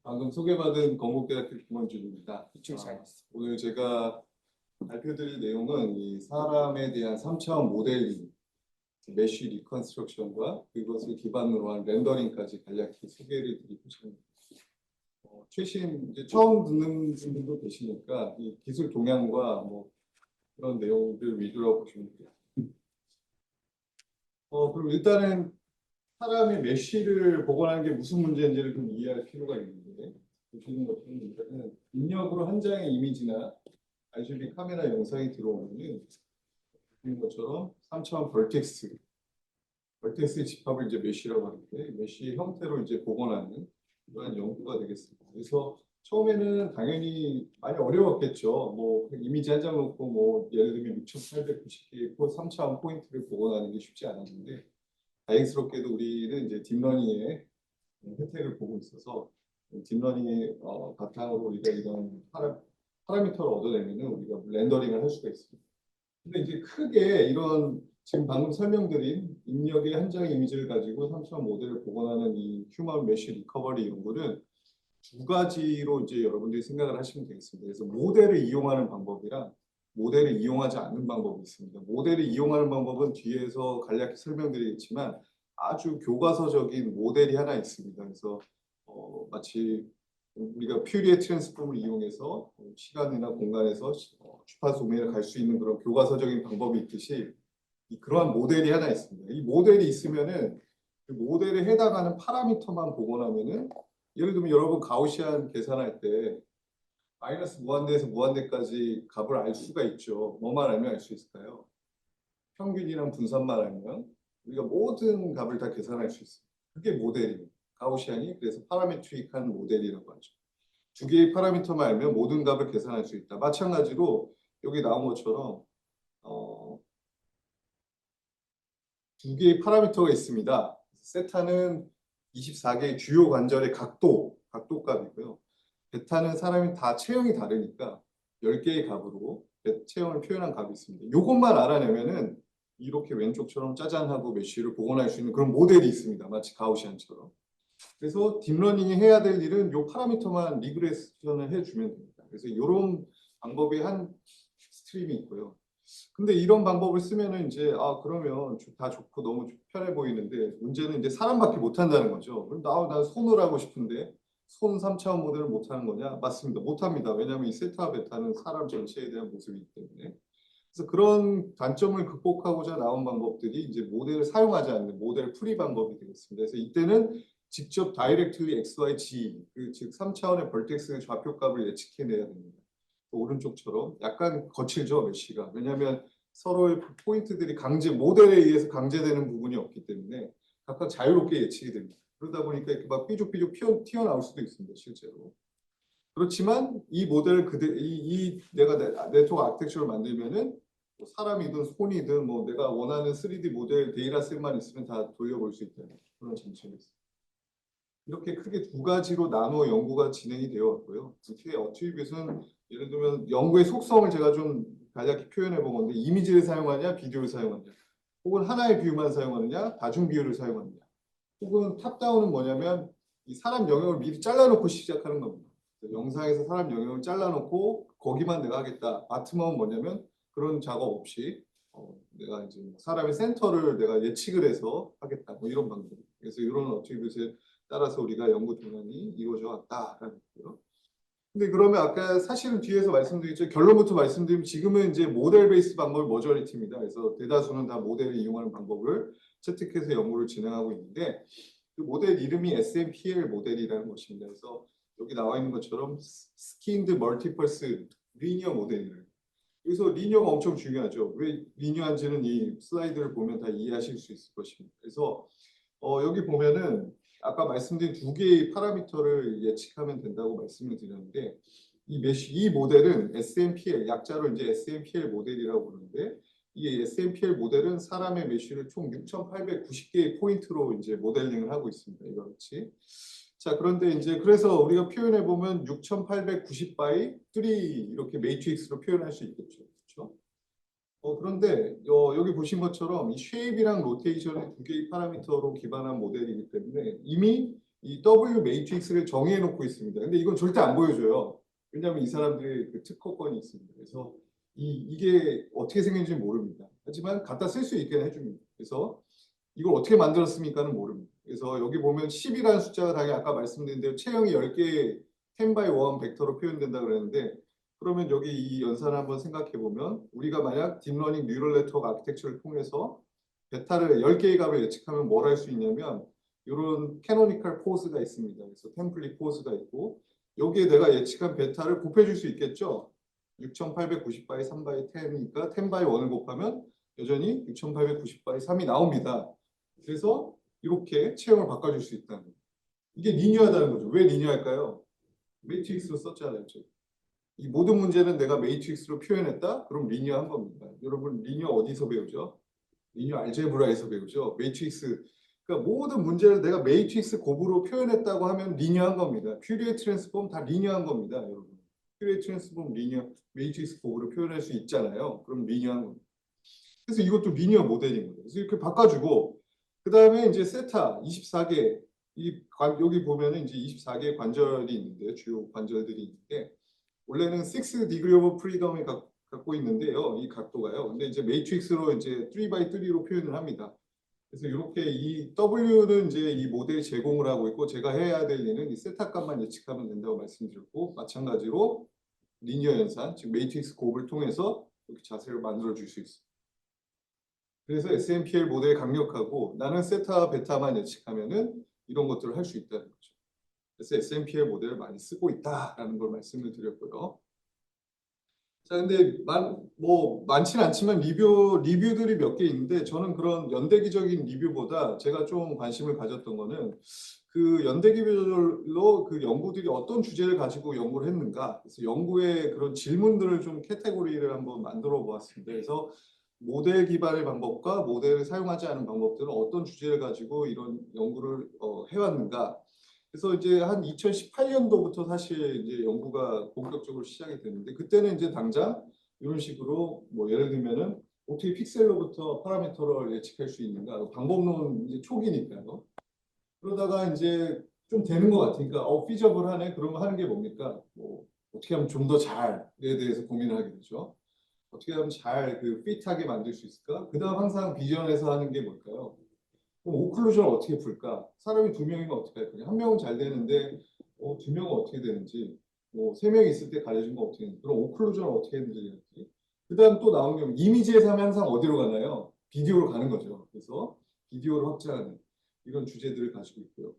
방금 소개받은 건국대학교 김원준입니다. 이쪽이 잘 있어. 오늘 제가 발표드릴 내용은 이 사람에 대한 3차원 모델링, 메쉬 리컨스트럭션과 그것을 기반으로 한 렌더링까지 간략히 소개를 드리고 싶습니다. 최신 이제 처음 듣는 분들도 계시니까 이 기술 동향과 뭐 그런 내용들 위주로 보시면 돼요. 그럼 일단은 사람의 메쉬를 복원하는 게 무슨 문제인지를 좀 이해할 필요가 있는데, 보시는 것처럼 일단은 입력으로 한 장의 이미지나 RGB 카메라 영상이 들어오면은 보시는 것처럼 3차원 벌텍스의 집합을 이제 메쉬라고 하는데, 메쉬 형태로 이제 복원하는 그런 연구가 되겠습니다. 그래서 처음에는 당연히 많이 어려웠겠죠. 뭐 이미지 한 장 놓고 뭐 예를 들면 6,890개의 3차원 포인트를 복원하는 게 쉽지 않았는데, 다행스럽게도 우리는 이제 딥러닝의 혜택을 보고 있어서 딥러닝의 바탕으로 우리가 이런 파라미터를 얻어내면은 우리가 렌더링을 할 수가 있습니다. 근데 이제 크게 이런 지금 방금 설명드린 입력의 한 장의 이미지를 가지고 3차원 모델을 복원하는 이 휴먼 메쉬 리커버리 연구는 두 가지로 이제 여러분들이 생각을 하시면 되겠습니다. 그래서 모델을 이용하는 방법이랑 모델을 이용하지 않는 방법이 있습니다. 모델을 이용하는 방법은 뒤에서 간략히 설명드리겠지만 아주 교과서적인 모델이 하나 있습니다. 그래서 마치 우리가 퓨리에 트랜스폼을 이용해서 시간이나 공간에서 주파수 도메인을 갈 수 있는 그런 교과서적인 방법이 있듯이 그러한 모델이 하나 있습니다. 이 모델이 있으면은 그 모델에 해당하는 파라미터만 복원하면은 예를 들면 여러분 가우시안 계산할 때 마이너스 무한대에서 무한대까지 값을 알 수가 있죠. 뭐만 알면 알 수 있을까요? 평균이랑 분산만 알면 우리가 모든 값을 다 계산할 수 있어요. 그게 모델입니다. 가우시안이 그래서 파라메트릭한 모델이라고 하죠. 두 개의 파라미터만 알면 모든 값을 계산할 수 있다. 마찬가지로 여기 나온 것처럼 두 개의 파라미터가 있습니다. 세타는 24개의 주요 관절의 각도값이고요. 베타는 사람이 다 체형이 다르니까 10개의 값으로 체형을 표현한 값이 있습니다. 이것만 알아내면은 이렇게 왼쪽처럼 짜잔하고 메쉬를 복원할 수 있는 그런 모델이 있습니다. 마치 가우시안처럼. 그래서 딥러닝이 해야 될 일은 이 파라미터만 리그레션을 해주면 됩니다. 그래서 이런 방법이 한 스트림이 있고요. 근데 이런 방법을 쓰면은 이제 그러면 다 좋고 너무 편해 보이는데 문제는 이제 사람밖에 못 한다는 거죠. 그럼 나 손을 하고 싶은데 손 3차원 모델을 못 하는 거냐? 맞습니다. 못 합니다. 왜냐하면 이 세타 베타는 사람 전체에 대한 모습이기 때문에. 그래서 그런 단점을 극복하고자 나온 방법들이 이제 모델을 사용하지 않는 모델 풀이 방법이 되겠습니다. 그래서 이때는 직접 다이렉트리 XY, Z, 즉 3차원의 벌텍스의 좌표값을 예측해내야 됩니다. 오른쪽처럼 약간 거칠죠, 메쉬가. 왜냐하면 서로의 포인트들이 모델에 의해서 강제되는 부분이 없기 때문에 각각 자유롭게 예측이 됩니다. 그러다 보니까 이렇게 막 삐죽삐죽 튀어나올 수도 있습니다, 실제로. 그렇지만 이 모델을 내가 네트워크 아키텍처를 만들면은 뭐 사람이든 손이든 뭐 내가 원하는 3D 모델 데이터셋만 있으면 다 돌려볼 수 있다는 그런 장점이 있습니다. 이렇게 크게 두 가지로 나누어 연구가 진행이 되어 왔고요. 특히 어트리뷰트는 예를 들면 연구의 속성을 제가 좀 간략히 표현해 본 건데 이미지를 사용하냐 비디오를 사용하냐 혹은 하나의 뷰만 사용하느냐 다중 뷰를 사용하느냐 혹은 탑다운은 뭐냐면 이 사람 영역을 미리 잘라놓고 시작하는 겁니다. 영상에서 사람 영역을 잘라놓고 거기만 내가 하겠다. 바텀업은 뭐냐면 그런 작업 없이 내가 이제 사람의 센터를 내가 예측을 해서 하겠다. 뭐 이런 방법. 그래서 이런 어트리뷰트에 따라서 우리가 연구 동향이 이루어져 왔다라는 거고요. 근데 그러면 아까 사실은 뒤에서 말씀드렸죠. 결론부터 말씀드리면 지금은 이제 모델 베이스 방법이 머저리티입니다. 그래서 대다수는 다 모델을 이용하는 방법을 채택해서 연구를 진행하고 있는데 그 모델 이름이 SMPL 모델이라는 것입니다. 그래서 여기 나와 있는 것처럼 스킨드 멀티펄스 리니어 모델이에요. 여기서 리니어가 엄청 중요하죠. 왜 리니어한지는 이 슬라이드를 보면 다 이해하실 수 있을 것입니다. 그래서 여기 보면은 아까 말씀드린 두 개의 파라미터를 예측하면 된다고 말씀을 드렸는데 이 모델은 SMPL 약자로 이제 SMPL 모델이라고 부르는데 이 SMPL 모델은 사람의 메쉬를 총 6,890개의 포인트로 이제 모델링을 하고 있습니다. 이와 같이. 자, 그런데 이제 그래서 우리가 표현해 보면 6,890 by 3 이렇게 매트릭스로 표현할 수 있겠죠. 그렇죠? 그런데 여기 보신 것처럼 이 쉐입이랑 로테이션의 두 개의 파라미터로 기반한 모델이기 때문에 이미 이 W 매트릭스를 정의해 놓고 있습니다. 근데 이건 절대 안 보여줘요. 왜냐하면 이 사람들의 그 특허권이 있습니다. 그래서 이게 어떻게 생겼는지 모릅니다. 하지만 갖다 쓸 수 있게 해줍니다. 그래서 이걸 어떻게 만들었습니까는 모릅니다. 그래서 여기 보면 10이라는 숫자가 당연히 아까 말씀드린 대로 체형이 10개 10 by 1 벡터로 표현된다 그랬는데 그러면 여기 이 연산을 한번 생각해 보면 우리가 만약 딥러닝 뉴럴 네트워크 아키텍처를 통해서 베타를 10개의 값을 예측하면 뭘 할 수 있냐면 이런 캐노니컬 포즈가 있습니다. 그래서 템플릿 포즈가 있고 여기에 내가 예측한 베타를 곱해줄 수 있겠죠. 6890 by 3 by 10이니까 10 by 1을 곱하면 여전히 6890 by 3이 나옵니다. 그래서 이렇게 체형을 바꿔줄 수 있다는 거예요. 이게 리니어하다는 거죠. 왜 리니어할까요? 매트릭스로 썼잖아요. 이 모든 문제는 내가 매트릭스로 표현했다? 그럼 리니어한 겁니다. 여러분 리니어 어디서 배우죠? 리니어 알제브라에서 배우죠. 매트릭스. 그러니까 모든 문제를 내가 매트릭스 곱으로 표현했다고 하면 리니어한 겁니다. 퓨리에 트랜스폼 다 리니어한 겁니다. 여러분. 퓨리에 트랜스폼 리니어 매트릭스 곱으로 표현할 수 있잖아요. 그럼 리니어한 겁니다. 그래서 이것도 리니어 모델인 거예요. 그래서 이렇게 바꿔주고 그 다음에 이제 세타 24개 여기 보면은 이제 24개의 관절이 있는데 주요 관절들이 있는데 원래는 6 degree of freedom을 갖고 있는데요. 이 각도가요. 근데 이제 매트릭스로 이제 3 by 3로 표현을 합니다. 그래서 이렇게 이 W는 이제 이 모델 제공을 하고 있고 제가 해야 될 일은 이 세타 값만 예측하면 된다고 말씀드렸고 마찬가지로 리니어 연산, 즉 매트릭스 곱을 통해서 이렇게 자세를 만들어 줄 수 있어요. 그래서 SMPL 모델이 강력하고 나는 세타, 베타만 예측하면은 이런 것들을 할 수 있다는 거죠. 그래서 SMPL 모델을 많이 쓰고 있다라는 걸 말씀을 드렸고요. 자, 근데 많지는 않지만 리뷰들이 몇 개 있는데 저는 그런 연대기적인 리뷰보다 제가 좀 관심을 가졌던 거는 그 연대기별로 그 연구들이 어떤 주제를 가지고 연구를 했는가. 그래서 연구의 그런 질문들을 좀 카테고리를 한번 만들어 보았습니다. 그래서 모델 기반의 방법과 모델을 사용하지 않은 방법들은 어떤 주제를 가지고 이런 연구를 해왔는가. 그래서 이제 한 2018년도부터 사실 이제 연구가 본격적으로 시작이 됐는데 그때는 이제 당장 이런 식으로 뭐 예를 들면은 어떻게 픽셀로부터 파라미터를 예측할 수 있는가 방법론 이제 초기니까요. 그러다가 이제 좀 되는 것 같으니까 피저블하네 그러면 하는 게 뭡니까? 뭐 어떻게 하면 좀 더 잘에 대해서 고민을 하게 되죠. 어떻게 하면 잘 그 핏하게 만들 수 있을까? 그다음 항상 비전에서 하는 게 뭘까요? 그럼 오클루전을 어떻게 풀까? 사람이 두 명이면 어떻게 할 거냐? 한 명은 잘 되는데 두 명은 어떻게 되는지, 뭐 세 명이 있을 때 가려진 건 어떻게 되는지, 그럼 오클루전을 어떻게 흔들리는지. 그다음 또 나온 게 이미지에서 하면 항상 어디로 가나요? 비디오로 가는 거죠. 그래서 비디오를 확장하는 이런 주제들을 가지고 있고요.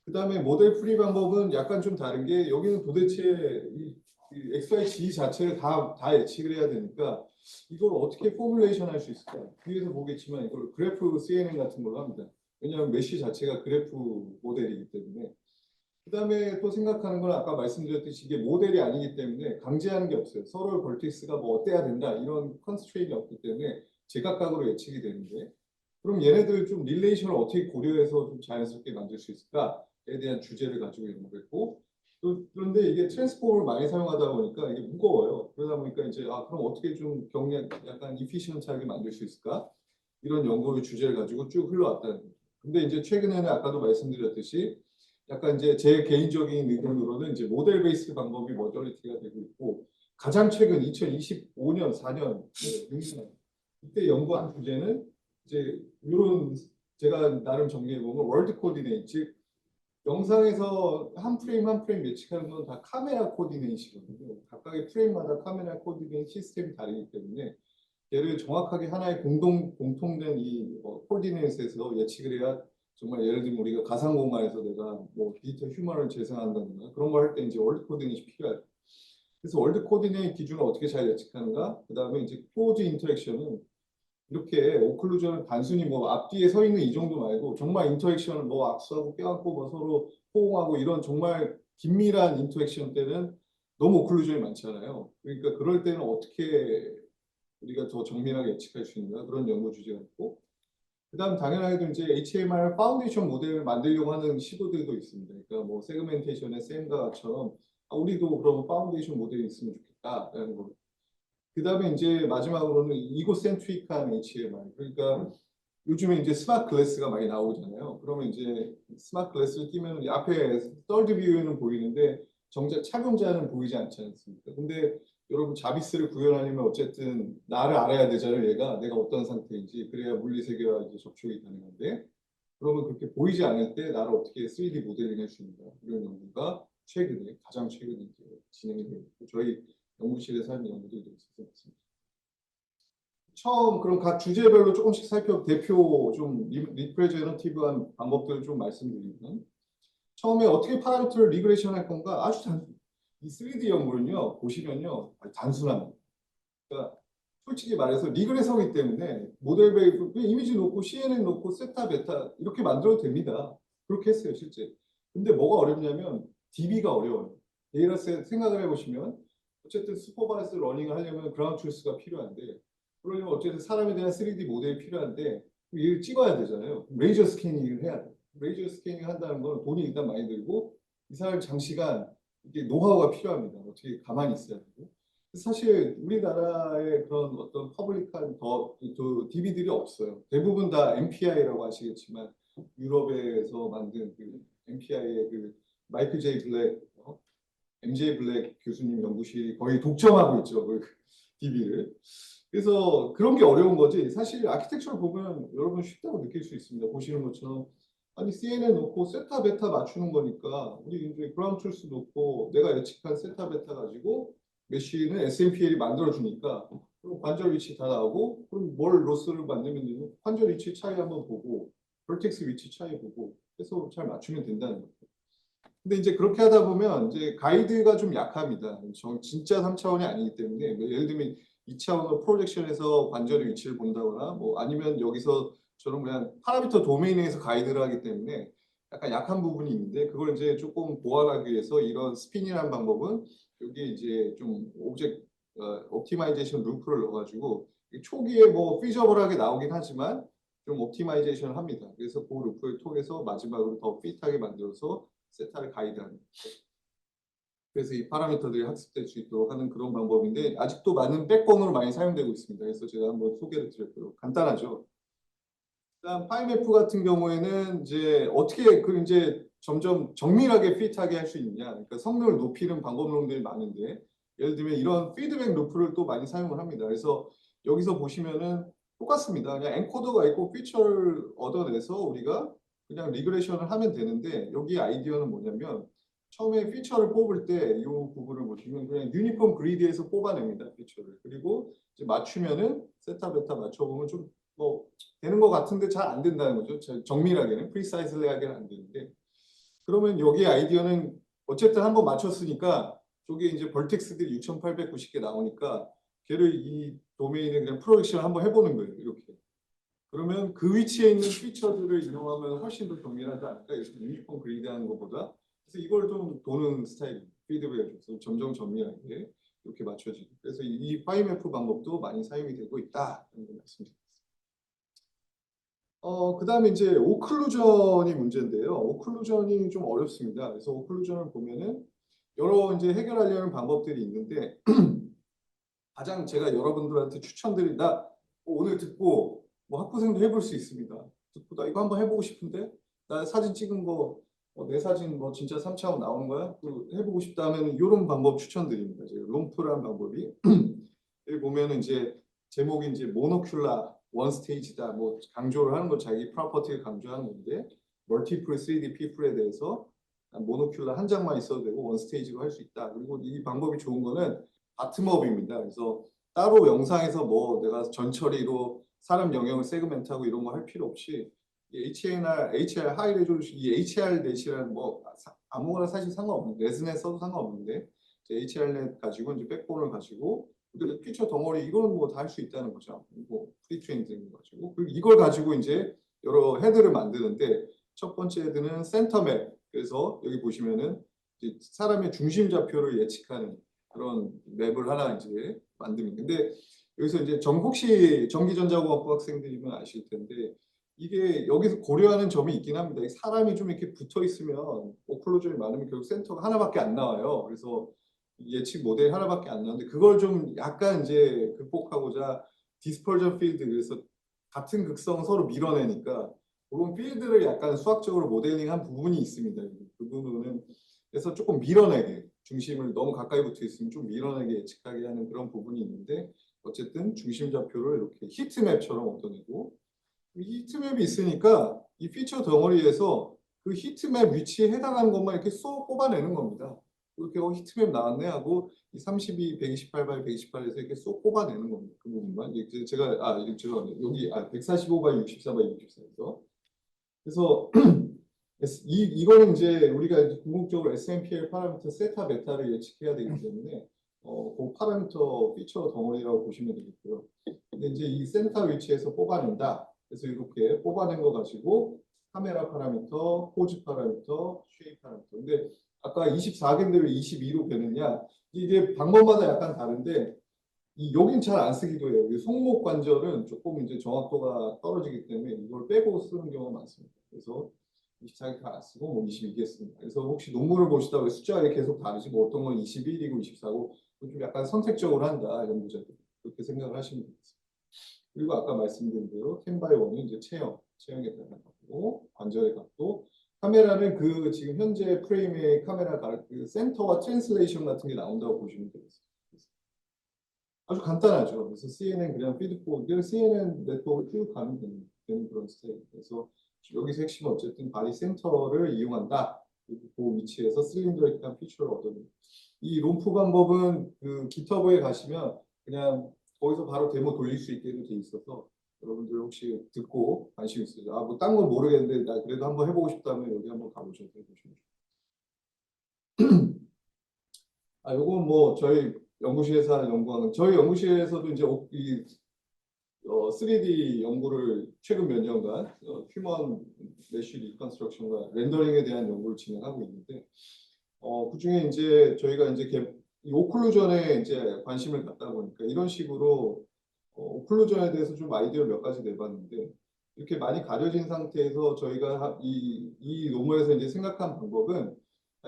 그다음에 모델 풀이 방법은 약간 좀 다른 게 여기는 도대체 이 XY 지 자체를 다 예측을 해야 되니까 이걸 어떻게 포뮬레이션 할 수 있을까? 뒤에서 보겠지만 이걸 그래프 CNN 같은 걸로 합니다. 왜냐하면 메쉬 자체가 그래프 모델이기 때문에. 그다음에 또 생각하는 건 아까 말씀드렸듯이 이게 모델이 아니기 때문에 강제하는 게 없어요. 서로 벌틱스가 뭐 어때야 된다 이런 컨스트레인이 없기 때문에 제각각으로 예측이 되는데 그럼 얘네들 좀 릴레이션을 어떻게 고려해서 좀 자연스럽게 만들 수 있을까에 대한 주제를 가지고 연구했고 그런데 이게 트랜스폼을 많이 사용하다 보니까 이게 무거워요. 그러다 보니까 이제 그럼 어떻게 좀 경량 약간 이피시언트하게 만들 수 있을까? 이런 연구의 주제를 가지고 쭉 흘러왔다는 거죠. 근데 이제 최근에는 아까도 말씀드렸듯이 약간 이제 제 개인적인 의견으로는 이제 모델 베이스 방법이 머저리티가 되고 있고 가장 최근 2025년, 4년, 6년 이때 연구한 주제는 이제 이런 제가 나름 정리해 보면 월드 코디네이트 즉 영상에서 한 프레임 한 프레임 예측하는 건 다 카메라 코디네이트거든요. 각각의 프레임마다 카메라 코디네이트 시스템이 다르기 때문에 얘를 정확하게 하나의 공통된 이 코디네이트에서 예측을 해야 정말 예를 들면 우리가 가상공간에서 내가 뭐 디지털 휴머를 재생한다든가 그런 거 할 때 이제 월드 코디네이트 필요하죠. 그래서 월드 코디네이트 기준을 어떻게 잘 예측하는가? 그 다음에 이제 클로즈 인터랙션은 이렇게 오클루전을 단순히 뭐 앞뒤에 서 있는 이 정도 말고 정말 인터랙션을 뭐 악수하고 껴안고 뭐 서로 호응하고 이런 정말 긴밀한 인터랙션 때는 너무 오클루전이 많잖아요. 그러니까 그럴 때는 어떻게 우리가 더 정밀하게 예측할 수 있는가 그런 연구 주제가 있고 그다음 당연하게도 이제 HMR 파운데이션 모델을 만들려고 하는 시도들도 있습니다. 그러니까 뭐 세그멘테이션의 쌤가처럼 우리도 그럼 파운데이션 모델이 있으면 좋겠다라는 거. 그다음에 이제 마지막으로는 이고센트릭한 HMR 그러니까 요즘에 이제 스마트 글래스가 많이 나오잖아요. 그러면 이제 스마트 글래스를 끼면 앞에 서드 뷰는 보이는데 정작 착용자는 보이지 않지 않습니까? 근데 여러분 자비스를 구현하려면 어쨌든 나를 알아야 되잖아요. 얘가 내가 어떤 상태인지 그래야 물리 세계와 이제 접촉이 가능한데 그러면 그렇게 보이지 않을 때 나를 어떻게 3D 모델링 할 수 있는가 이런 연구가 최근에 가장 최근에 이제 진행이 되고 있고 저희 연구실에서 하는 연구들도 있었습니다. 처음 그럼 각 주제별로 조금씩 살펴 대표 좀 리프레젠터티브한 방법들을 좀 말씀드리면 처음에 어떻게 파라미터를 리그레이션 할 건가 아주 단순. 이 3D 연구는요 보시면요 단순합니다. 그러니까 솔직히 말해서 리그레서기 때문에 모델 베이스 이미지 놓고 CNN 놓고 세타 베타 이렇게 만들어도 됩니다. 그렇게 했어요 실제. 근데 뭐가 어렵냐면 DB가 어려워요. 데이터셋 생각을 해보시면 어쨌든 슈퍼바이스 러닝을 하려면 그라운드 트루스가 필요한데 그러려면 어쨌든 사람에 대한 3D 모델이 필요한데 이걸 찍어야 되잖아요. 레이저 스캐닝을 해야 돼요. 레이저 스캐닝 한다는 건 돈이 일단 많이 들고 이 사람 장시간 이게 노하우가 필요합니다. 어떻게 가만히 있어야 되고. 사실 우리나라의 그런 어떤 퍼블릭한 DB들이 없어요. 대부분 다 MPI라고 아시겠지만 유럽에서 만든 그 MPI의 그 마이클 제이 블랙, MJ 블랙 교수님 연구실이 거의 독점하고 있죠. 그 DB를. 그래서 그런 게 어려운 거지. 사실 아키텍처를 보면 여러분 쉽다고 느낄 수 있습니다. 보시는 것처럼 아니 CNN 놓고 세타 베타 맞추는 거니까 우리 이제 그라운드 트루스 놓고 내가 예측한 세타 베타 가지고 메쉬는 SMPL이 만들어주니까 그럼 관절 위치 다 나오고 그럼 뭘 로스를 만들면 되는 관절 위치 차이 한번 보고 벌텍스 위치 차이 보고 해서 잘 맞추면 된다는 거죠. 근데 이제 그렇게 하다 보면 이제 가이드가 좀 약합니다. 진짜 3차원이 아니기 때문에 뭐 예를 들면 2차원으로 프로젝션에서 관절의 위치를 본다거나 뭐 아니면 여기서 저는 그냥 파라미터 도메인에서 가이드를 하기 때문에 약간 약한 부분이 있는데 그걸 이제 조금 보완하기 위해서 이런 스핀이라는 방법은 여기 이제 좀 오브젝트 옵티마이제이션 루프를 넣어가지고 초기에 뭐 피저블하게 나오긴 하지만 좀 옵티마이제이션을 합니다. 그래서 그 루프를 통해서 마지막으로 더 핏하게 만들어서 세타를 가이드하는 거죠. 그래서 이 파라미터들이 학습될 수 있도록 하는 그런 방법인데 아직도 많은 백본으로 많이 사용되고 있습니다. 그래서 제가 한번 소개를 드렸고요. 간단하죠. 일단 파이맵프 같은 경우에는 이제 어떻게 그 이제 점점 정밀하게 핏하게 할 수 있냐. 그러니까 성능을 높이는 방법론들이 많은데 예를 들면 이런 피드백 루프를 또 많이 사용을 합니다. 그래서 여기서 보시면은 똑같습니다. 그냥 엔코더가 있고 피처를 얻어내서 우리가 그냥 리그레이션을 하면 되는데 여기 아이디어는 뭐냐면 처음에 피처를 뽑을 때 이 부분을 보시면 그냥 유니폼 그리드에서 뽑아냅니다. 피처를. 그리고 이제 맞추면은 세타 베타 맞춰보면 좀 뭐 되는 것 같은데 잘 안 된다는 거죠. 정밀하게는 프리사이즈하게는 안 되는데 그러면 여기 아이디어는 어쨌든 한번 맞췄으니까 저게 이제 벌텍스들이 6,890개 나오니까 걔를 이 도메인에 그냥 프로젝션을 한번 해보는 거예요. 이렇게. 그러면 그 위치에 있는 피처들을 이용하면 훨씬 더 정밀하지 않을까? 이렇게 유니폼 그리드 하는 것보다. 그래서 이걸 좀 도는 스타일입니다. 피드백을 줘서 점점 정밀하게 이렇게 맞춰지고. 그래서 이 파이맵프 방법도 많이 사용이 되고 있다. 이런 걸 말씀드립니다. 그다음에 이제 오클루전이 문제인데요. 오클루전이 좀 어렵습니다. 그래서 오클루전을 보면은 여러 이제 해결하려는 방법들이 있는데 가장 제가 여러분들한테 추천드린다. 오늘 듣고 뭐 학부생도 해볼 수 있습니다. 듣고 나 이거 한번 해보고 싶은데 나 사진 찍은 거 내 사진 뭐 진짜 3차원 나오는 거야? 또 해보고 싶다 하면 이런 방법 추천드립니다. 롬프라는 방법이 여기 보면은 이제 제목이 이제 모노큘라 원 스테이지다 뭐 강조를 하는 거 자기 프로퍼티를 강조하는 건데 멀티플 3D 피플에 대해서 모노큘라 한 장만 있어도 되고 원 스테이지로 할 수 있다. 그리고 이 방법이 좋은 거는 바텀업입니다. 그래서 따로 영상에서 뭐 내가 전처리로 사람 영역을 세그멘트하고 이런 거 할 필요 없이 HDR 하이 레졸루션 이 HR넷이라는 뭐 아무거나 사실 상관없는데 레즈넷 써도 상관없는데 HR넷 가지고 이제 백본을 가지고 그리고 피처 덩어리 이거는 뭐 다 할 수 있다는 거죠. 뭐 프리트레인 된 거 가지고 그리고 이걸 가지고 이제 여러 헤드를 만드는데 첫 번째 헤드는 센터맵 그래서 여기 보시면은 이제 사람의 중심 좌표를 예측하는 그런 맵을 하나 이제 만듭니다. 근데 여기서 이제 혹시 전기전자공학부 학생들이면 아실 텐데 이게 여기서 고려하는 점이 있긴 합니다. 사람이 좀 이렇게 붙어 있으면 오클루전이 많으면 결국 센터가 하나밖에 안 나와요. 그래서 예측 모델 하나밖에 안 나오는데 그걸 좀 약간 이제 극복하고자 디스퍼전 필드 그래서 같은 극성 서로 밀어내니까 그런 필드를 약간 수학적으로 모델링한 부분이 있습니다. 그 부분은 그래서 조금 밀어내게 중심을 너무 가까이 붙어 있으면 좀 밀어내게 예측하게 하는 그런 부분이 있는데 어쨌든 중심 좌표를 이렇게 히트맵처럼 얻어내고 이 히트맵이 있으니까 이 피처 덩어리에서 그 히트맵 위치에 해당하는 것만 이렇게 쏙 뽑아내는 겁니다. 이렇게 히트맵 나왔네 하고 이 32, 128 128에서 이렇게 쏙 뽑아내는 겁니다. 그 부분만. 제가 죄송합니다. 여기 145 64 64에서 그래서 이거는 이제 우리가 이제 궁극적으로 SMPL 파라미터 세타 베타를 예측해야 되기 때문에 그 파라미터 피처 덩어리라고 보시면 되겠고요. 근데 이제 이 센터 위치에서 뽑아낸다. 그래서 이렇게 뽑아낸 거 가지고 카메라 파라미터, 포즈 파라미터, 쉐입 파라미터. 근데 아까 24개인데 왜 22로 되느냐? 이게 방법마다 약간 다른데 여긴 잘 안 쓰기도 해요. 이 손목 관절은 조금 이제 정확도가 떨어지기 때문에 이걸 빼고 쓰는 경우가 많습니다. 그래서 24개 안 쓰고 뭐 22개 씁니다. 그래서 혹시 논문을 보시다가 숫자가 계속 다르지 뭐 어떤 건 21이고 24고 좀 약간 선택적으로 한다 연구자들 그렇게 생각을 하시면 되겠습니다. 그리고 아까 말씀드린 대로 10x1은 이제 체형에 따른 각도, 관절의 각도. 카메라는 그 지금 현재 프레임의 카메라 그 센터와 트랜슬레이션 같은 게 나온다고 보시면 되겠습니다. 아주 간단하죠. 그래서 CNN 그냥 피드포, CNN 네트워크 쭉 가면 되는 그런 스타일. 그래서 여기서 핵심은 어쨌든 바디 센터를 이용한다. 그리고 그 위치에서 실린더릭한 피처를 얻어내는. 이 롬프 방법은 그 GitHub에 가시면 그냥 거기서 바로 데모 돌릴 수 있게 돼 있어서 여러분들 혹시 듣고 관심 있으세요? 뭐 딴 건 모르겠는데 나 그래도 한번 해보고 싶다면 여기 한번 가보셔도 해보시면 좋겠습니다. 요건 뭐 저희 연구실에서 하는 연구하는 저희 연구실에서도 이제 이 3D 연구를 최근 몇 년간 휴먼 메쉬 리컨스트럭션과 렌더링에 대한 연구를 진행하고 있는데 그중에 이제 저희가 이제 이 오클루전에 이제 관심을 갖다 보니까 이런 식으로 오클루전에 대해서 좀 아이디어 몇 가지 내봤는데 이렇게 많이 가려진 상태에서 저희가 이 논문에서 이제 생각한 방법은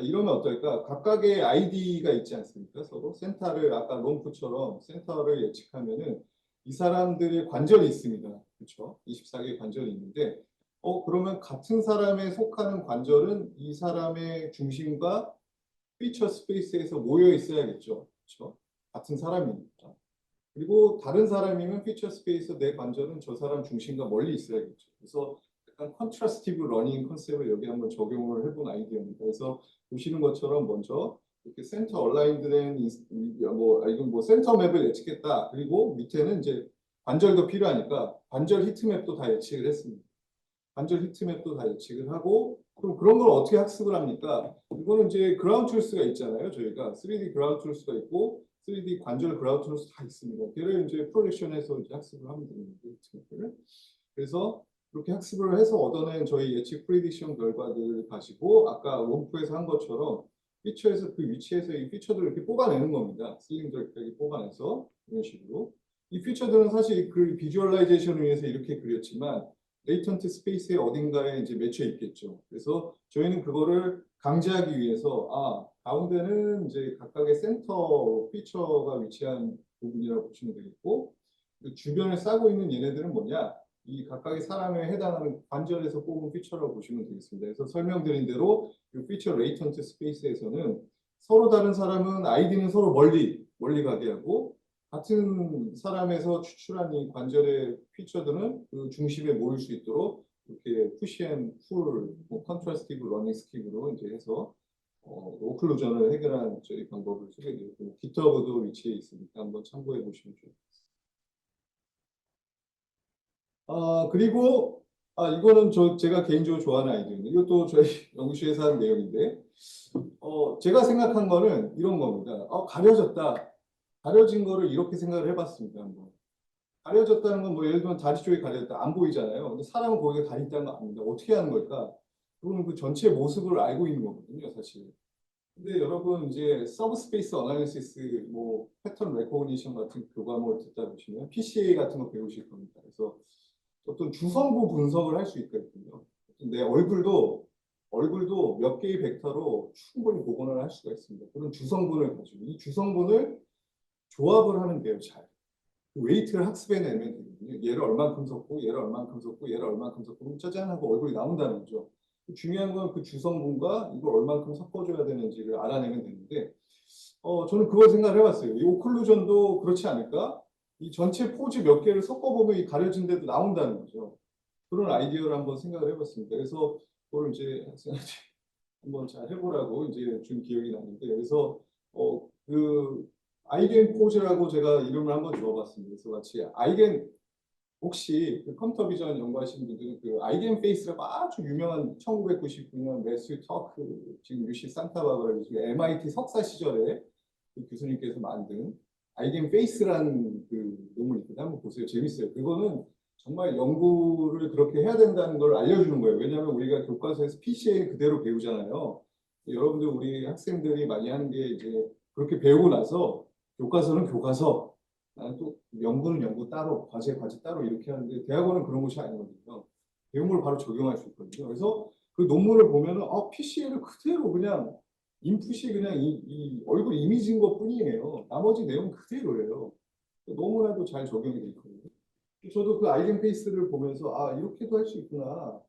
이러면 어떨까? 각각의 아이디가 있지 않습니까? 서로 센터를 아까 롬프처럼 센터를 예측하면은 이 사람들의 관절이 있습니다. 그렇죠? 24개의 관절이 있는데 그러면 같은 사람에 속하는 관절은 이 사람의 중심과 피처 스페이스에서 모여 있어야겠죠. 그렇죠? 같은 사람이니까. 그리고 다른 사람이면 피처 스페이스 내 관절은 저 사람 중심과 멀리 있어야겠죠. 그래서 약간 컨트라스티브 러닝 컨셉을 여기 한번 적용을 해본 아이디어입니다. 그래서 보시는 것처럼 먼저 이렇게 센터 얼라인드된 이건 뭐 센터 맵을 예측했다. 그리고 밑에는 이제 관절도 필요하니까 관절 히트맵도 다 예측을 했습니다. 관절 히트맵도 다 예측을 하고 그럼 그런 걸 어떻게 학습을 합니까? 이거는 이제 그라운드 트루스가 있잖아요. 저희가 3D 그라운드 트루스가 있고 3D 관절 그라운드 트루스 다 있습니다. 걔를 이제 프로젝션해서 이제 학습을 하면 되는 거예요. 히트맵을. 그래서 그렇게 학습을 해서 얻어낸 저희 예측 프리딕션 결과들을 가지고 아까 원프에서 한 것처럼 피처에서 그 위치에서 이 피처들을 이렇게 뽑아내는 겁니다. 실린더를 뽑아내서 이런 식으로. 이 피처들은 사실 그 비주얼라이제이션을 위해서 이렇게 그렸지만 레이턴트 스페이스의 어딘가에 이제 맺혀 있겠죠. 그래서 저희는 그거를 강제하기 위해서 가운데는 이제 각각의 센터 피처가 위치한 부분이라고 보시면 되겠고 그 주변을 싸고 있는 얘네들은 뭐냐? 이 각각의 사람에 해당하는 관절에서 뽑은 피처라고 보시면 되겠습니다. 그래서 설명드린 대로 이 피처 레이턴트 스페이스에서는 서로 다른 사람은 아이디는 서로 멀리 가게 하고 같은 사람에서 추출한 이 관절의 피처들은 그 중심에 모일 수 있도록 이렇게 푸시앤풀 컨트라스티브 러닝 스킵으로 이제 해서 오클루전을 해결한 저희 방법을 소개드리고 기터브도 위치해 있으니까 한번 참고해 보시면 좋겠습니다. 그리고 이거는 제가 개인적으로 좋아하는 아이디어인데 이것도 저희 연구실에서 하는 내용인데 제가 생각한 거는 이런 겁니다. 가려진 거를 이렇게 생각을 해봤습니다. 한번. 가려졌다는 건 뭐 예를 들면 다리 쪽이 가려졌다 안 보이잖아요. 근데 사람은 거기가 다리 있다는 거 압니다. 어떻게 하는 걸까? 그거는 그 전체 모습을 알고 있는 거거든요, 사실. 근데 여러분 이제 서브스페이스 어나리시스 뭐 패턴 레코그니션 같은 교과목을 듣다 보시면 PCA 같은 거 배우실 겁니다. 그래서 어떤 주성부 분석을 할 수 있거든요. 내 얼굴도 몇 개의 벡터로 충분히 복원을 할 수가 있습니다. 그런 주성분을 가지고 이 주성분을 조합을 하는 데요, 잘. 그 웨이트를 학습해 내면 되거든요. 얘를 얼만큼 섞고 얘를 얼만큼 섞고 얘를 얼만큼 섞고 그럼 짜잔 하고 얼굴이 나온다는 거죠. 중요한 건 그 주성분과 이걸 얼만큼 섞어줘야 되는지를 알아내면 되는데 저는 그걸 생각을 해봤어요. 이 오클루전도 그렇지 않을까? 이 전체 포즈 몇 개를 섞어보면 이 가려진 데도 나온다는 거죠. 그런 아이디어를 한번 생각을 해봤습니다. 그래서 그걸 이제 학생한테 한번 잘 해보라고 이제 준 기억이 나는데 그래서 그 아이겐 포즈라고 제가 이름을 한번 주어봤습니다. 그래서 마치 아이겐 혹시 그 컴퓨터 비전 연구하시는 분들은 그 아이겐 페이스라고 아주 유명한 1999년 매스유 터크 지금 UC 산타바바라 지금 MIT 석사 시절에 그 교수님께서 만든 아이겐 페이스라는 그 논문이 있거든요. 한번 보세요. 재밌어요. 그거는 정말 연구를 그렇게 해야 된다는 걸 알려주는 거예요. 왜냐하면 우리가 교과서에서 PCA 그대로 배우잖아요. 여러분들 우리 학생들이 많이 하는 게 이제 그렇게 배우고 나서 교과서는 교과서, 나는 또 연구는 연구 따로, 과제 과제 따로 이렇게 하는데 대학원은 그런 곳이 아니거든요. 배운 걸 바로 적용할 수 있거든요. 그래서 그 논문을 보면은 PCA를 그대로 그냥 인풋이 그냥 이 얼굴 이미지인 것 뿐이에요. 나머지 내용 그대로예요. 너무나도 잘 적용이 돼 있거든요. 저도 그 아이겐 페이스를 보면서 이렇게도 할 수 있구나.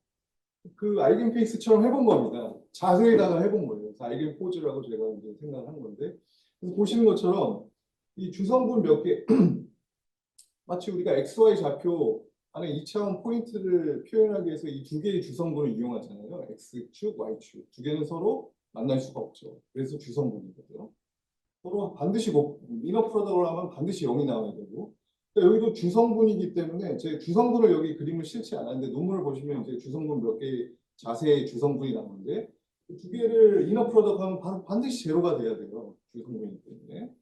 그 아이겐 페이스처럼 해본 겁니다. 자세히다가 해본 거예요. 그래서 아이겐 포즈라고 제가 이제 생각을 한 건데. 그래서 보시는 것처럼 이 주성분 몇 개, 마치 우리가 XY 좌표 안에 2차원 포인트를 표현하기 위해서 이 두 개의 주성분을 이용하잖아요. X축, Y축. 두 개는 서로 만날 수가 없죠. 그래서 주성분이거든요. 서로 반드시 이너 프로덕을 하면 반드시 0이 나와야 되고 그러니까 여기도 주성분이기 때문에 제 주성분을 여기 그림을 실지 않았는데 논문을 보시면 이제 주성분 몇 개 자세히 주성분이 나오는데 두 개를 이너 프로덕 하면 반드시 제로가 돼야 돼요. 주성분이기 때문에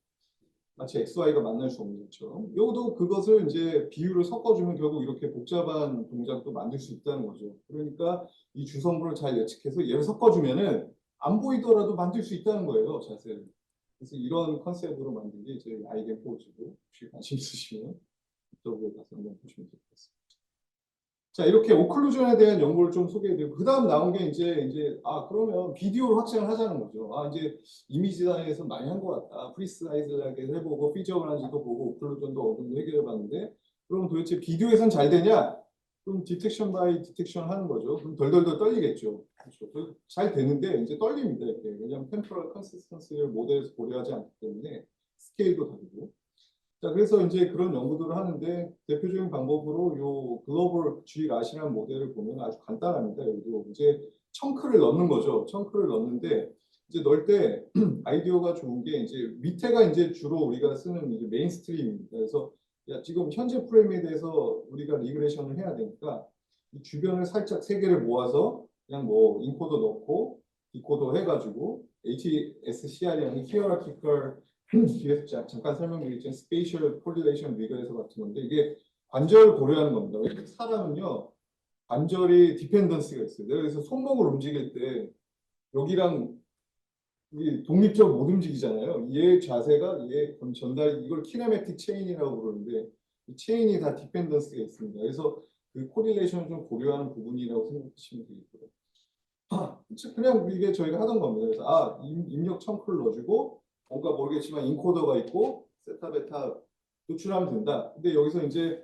마치 XY가 만날 수 없는 것처럼 여기도 그것을 이제 비율을 섞어주면 결국 이렇게 복잡한 동작도 만들 수 있다는 거죠. 그러니까 이 주성분을 잘 예측해서 얘를 섞어주면은 안 보이더라도 만들 수 있다는 거예요. 자세를. 그래서 이런 컨셉으로 만든 게 이제 아이겐 포즈고 혹시 관심 있으시면 이쪽으로 가서 한번 보시면 될 것 같습니다. 자, 이렇게 오클루전에 대한 연구를 좀 소개해드리고 그 다음 나온 게 이제 그러면 비디오로 확장을 하자는 거죠. 이제 이미지 디자인에서 많이 한 것 같다. 프리사이즈하게 해보고 피저블란지도 보고 오클루전도 어느 정도 해결해봤는데 그럼 도대체 비디오에선 잘 되냐? 그럼 디텍션 바이 디텍션 하는 거죠. 그럼 덜덜덜 떨리겠죠. 그렇죠. 잘 되는데 이제 떨립니다. 이렇게. 왜냐하면 템포럴 컨시스턴스를 모델에서 고려하지 않기 때문에 스케일도 다르고. 자, 그래서 이제 그런 연구들을 하는데 대표적인 방법으로 요 글로벌 G 라시라는 모델을 보면 아주 간단합니다. 여기도 이제 청크를 넣는 거죠. 청크를 넣는데 이제 넣을 때 아이디어가 좋은 게 이제 밑에가 이제 주로 우리가 쓰는 이제 메인스트림입니다. 그래서 지금 현재 프레임에 대해서 우리가 리그레이션을 해야 되니까 이 주변을 살짝 세 개를 모아서 그냥 뭐 인코더 넣고 디코더 해가지고 HSCR이 히어라키컬 뒤에서 잠깐 설명드리겠지만 스페이셜 콜리레이션 리그에서 같은 건데 이게 관절을 고려하는 겁니다. 사람은요 관절이 디펜던스가 있어요. 내가 그래서 손목을 움직일 때 여기랑 독립적으로 못 움직이잖아요. 얘 자세가 얘 전달 이걸 키네매틱 체인이라고 그러는데 이 체인이 다 디펜던스가 있습니다. 그래서 그 코릴레이션을 좀 고려하는 부분이라고 생각하시면 되겠고요. 그냥 이게 저희가 하던 겁니다. 그래서 입력 청크를 넣어주고 뭔가 모르겠지만 인코더가 있고 세타 베타 노출하면 된다. 근데 여기서 이제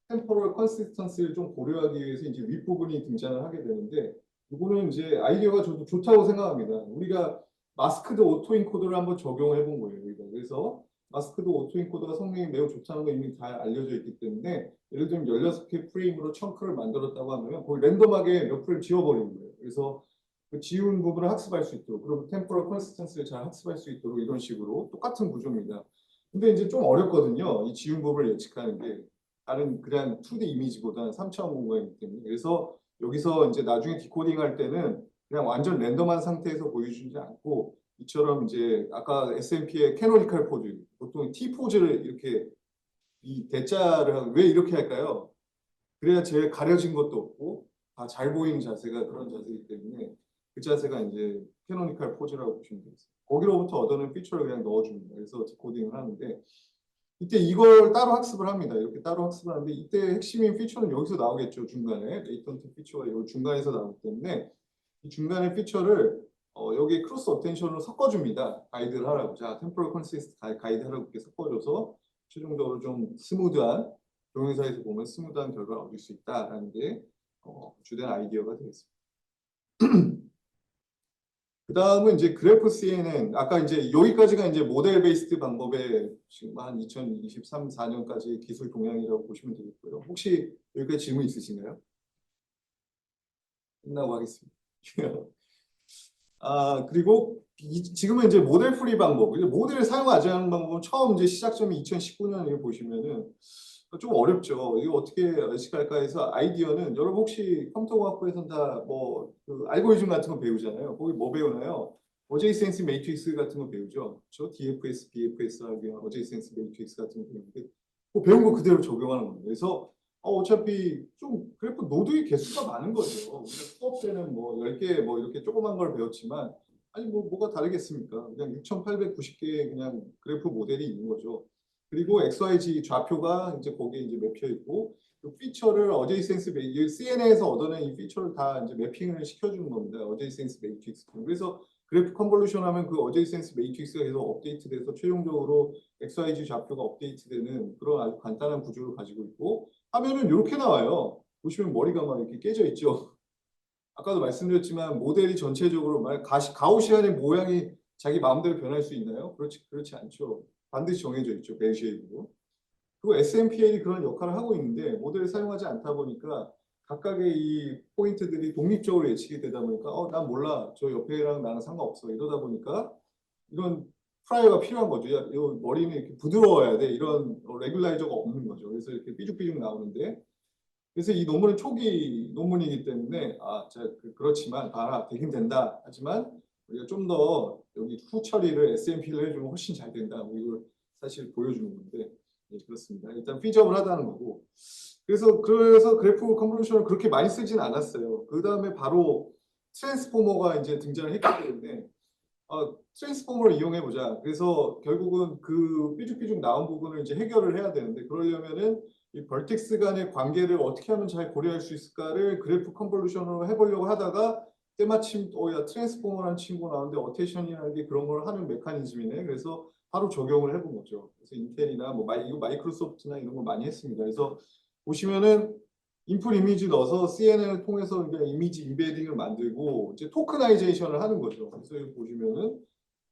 템포럴 컨시스턴스를 좀 고려하기 위해서 이제 윗부분이 등장을 하게 되는데 이거는 이제 아이디어가 저도 좋다고 생각합니다. 우리가 마스크드 오토 인코더를 한번 적용해 본 거예요. 그래서 마스크드 오토 인코더가 성능이 매우 좋다는 거 이미 잘 알려져 있기 때문에 예를 들면 16개 프레임으로 청크를 만들었다고 하면 거의 랜덤하게 몇 프레임 지워버리는 거예요. 그래서 그 지운 부분을 학습할 수 있도록 그리고 템포럴 컨시스턴스를 잘 학습할 수 있도록 이런 식으로 똑같은 구조입니다. 근데 이제 좀 어렵거든요. 이 지운 부분을 예측하는 게 다른 그냥 2D 이미지보다는 3차원 공간이기 때문에 그래서 여기서 이제 나중에 디코딩 할 때는 그냥 완전 랜덤한 상태에서 보여주지 않고 이처럼 이제 아까 SMP의 캐노니컬 포즈 보통 T 포즈를 이렇게 이 대자를 왜 이렇게 할까요? 그래야 제일 가려진 것도 없고 다 잘 보이는 자세가 그런 자세이기 때문에 그 자세가 이제 캐노니컬 포즈라고 보시면 되겠습니다. 거기로부터 얻어낸 피처를 그냥 넣어줍니다. 그래서 디코딩을 하는데 이때 이걸 따로 학습을 합니다. 이렇게 따로 학습을 하는데 이때 핵심인 피처는 여기서 나오겠죠. 중간에 레이턴트 피처가 이 중간에서 나오기 때문에 이 중간의 피처를 여기 크로스 어텐션으로 섞어줍니다. 가이드를 하라고. 자, 템포럴 컨시스트 가이드 하라고 이렇게 섞어줘서 최종적으로 좀 스무드한 동영상에서 보면 스무드한 결과를 얻을 수 있다라는 게 주된 아이디어가 되겠습니다. 그 다음은 이제 그래프 CNN. 아까 이제 여기까지가 이제 모델 베이스드 방법의 지금 한 2023, 4년까지 기술 동향이라고 보시면 되겠고요. 혹시 여기까지 질문 있으신가요? 끝나고 하겠습니다. 그리고 지금은 이제 모델 프리 방법, 모델을 사용하지 않는 방법은 처음 이제 시작점이 2019년에 보시면은 좀 어렵죠. 이거 어떻게 의식할까 해서 아이디어는 여러분 혹시 컴퓨터공학부에서는 다뭐그 알고리즘 같은 거 배우잖아요. 거기 뭐 배우나요? 어제이센스 매트릭스 같은 거 배우죠. 저 DFS, BFS 하기 어제이센스 매트릭스 같은 거 배우는데 그 배운 거 그대로 적용하는 겁니다. 그래서 어차피 좀 그래프 노드의 개수가 많은 거죠. 우리가 수업 때는 뭐 10개 뭐 이렇게 조그만 걸 배웠지만 아니 뭐가 다르겠습니까? 그냥 6,890개의 그냥 그래프 모델이 있는 거죠. 그리고 XYZ 좌표가 이제 거기에 이제 맵혀 있고 그 피처를 어제이센스 CNN에서 얻어낸 이 피처를 다 이제 매핑을 시켜주는 겁니다. 어제이센스 매트릭스. 그래서 그래프 컨볼루션 하면 그 어제이센스 매트릭스가 계속 업데이트돼서 최종적으로 XYZ 좌표가 업데이트되는 그런 아주 간단한 구조를 가지고 있고 화면은 이렇게 나와요. 보시면 머리가 막 이렇게 깨져 있죠. 아까도 말씀드렸지만 모델이 전체적으로 가우시안의 모양이 자기 마음대로 변할 수 있나요? 그렇지 않죠. 반드시 정해져 있죠. 벨 쉐입으로. 그리고 SMPL이 그런 역할을 하고 있는데 모델을 사용하지 않다 보니까 각각의 이 포인트들이 독립적으로 예측이 되다 보니까 난 몰라. 저 옆에랑 나는 상관없어. 이러다 보니까 이런 프라이어가 필요한 거죠. 야, 이 머리는 이렇게 부드러워야 돼. 이런 레귤라이저가 없는 거죠. 그래서 이렇게 삐죽삐죽 나오는데 그래서 이 논문은 초기 논문이기 때문에 그렇지만 봐라 되긴 된다. 하지만 우리가 좀 더 여기 후 처리를 SMP를 해주면 훨씬 잘 된다. 뭐 이걸 사실 보여주는 건데 그렇습니다. 일단 피저블하다는 거고. 그래서 그래프 컨볼루션을 그렇게 많이 쓰진 않았어요. 그 다음에 바로 트랜스포머가 이제 등장을 했기 때문에 트랜스포머를 이용해 보자. 그래서 결국은 그 삐죽삐죽 나온 부분을 이제 해결을 해야 되는데 그러려면은 이 벌텍스 간의 관계를 어떻게 하면 잘 고려할 수 있을까를 그래프 컨볼루션으로 해보려고 하다가 때마침 야 트랜스포머라는 친구 나오는데 어테이션이라는 게 그런 걸 하는 메커니즘이네. 그래서 바로 적용을 해본 거죠. 그래서 인텔이나 이거 마이크로소프트나 이런 거 많이 했습니다. 그래서 보시면은 인풋 이미지 넣어서 CNN을 통해서 그냥 이미지 인베딩을 만들고 이제 토크나이제이션을 하는 거죠. 그래서 여기 보시면은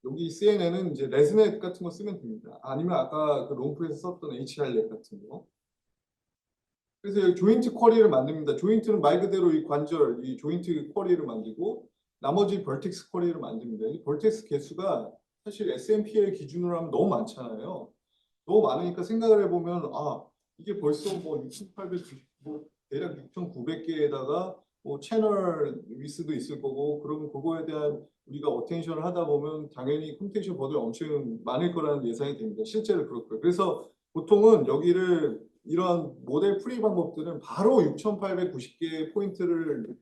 여기 CNN은 이제 레즈넷 같은 거 쓰면 됩니다. 아니면 아까 그 롬프에서 썼던 HRLET 같은 거. 그래서 여기 조인트 쿼리를 만듭니다. 조인트는 말 그대로 이 관절, 이 조인트 쿼리를 만들고 나머지 벌텍스 쿼리를 만듭니다. 이 벌텍스 개수가 사실 SMPL 기준으로 하면 너무 많잖아요. 너무 많으니까 생각을 해보면 이게 벌써 뭐 6,890, 뭐 대략 6,900개에다가 뭐 채널 위스도 있을 거고 그러면 그거에 대한 우리가 어텐션을 하다 보면 당연히 컴퓨테이션 버드가 엄청 많을 거라는 예상이 됩니다. 실제로 그렇고요. 그래서 보통은 여기를 이런 모델 프리 방법들은 바로 6,890개의 포인트를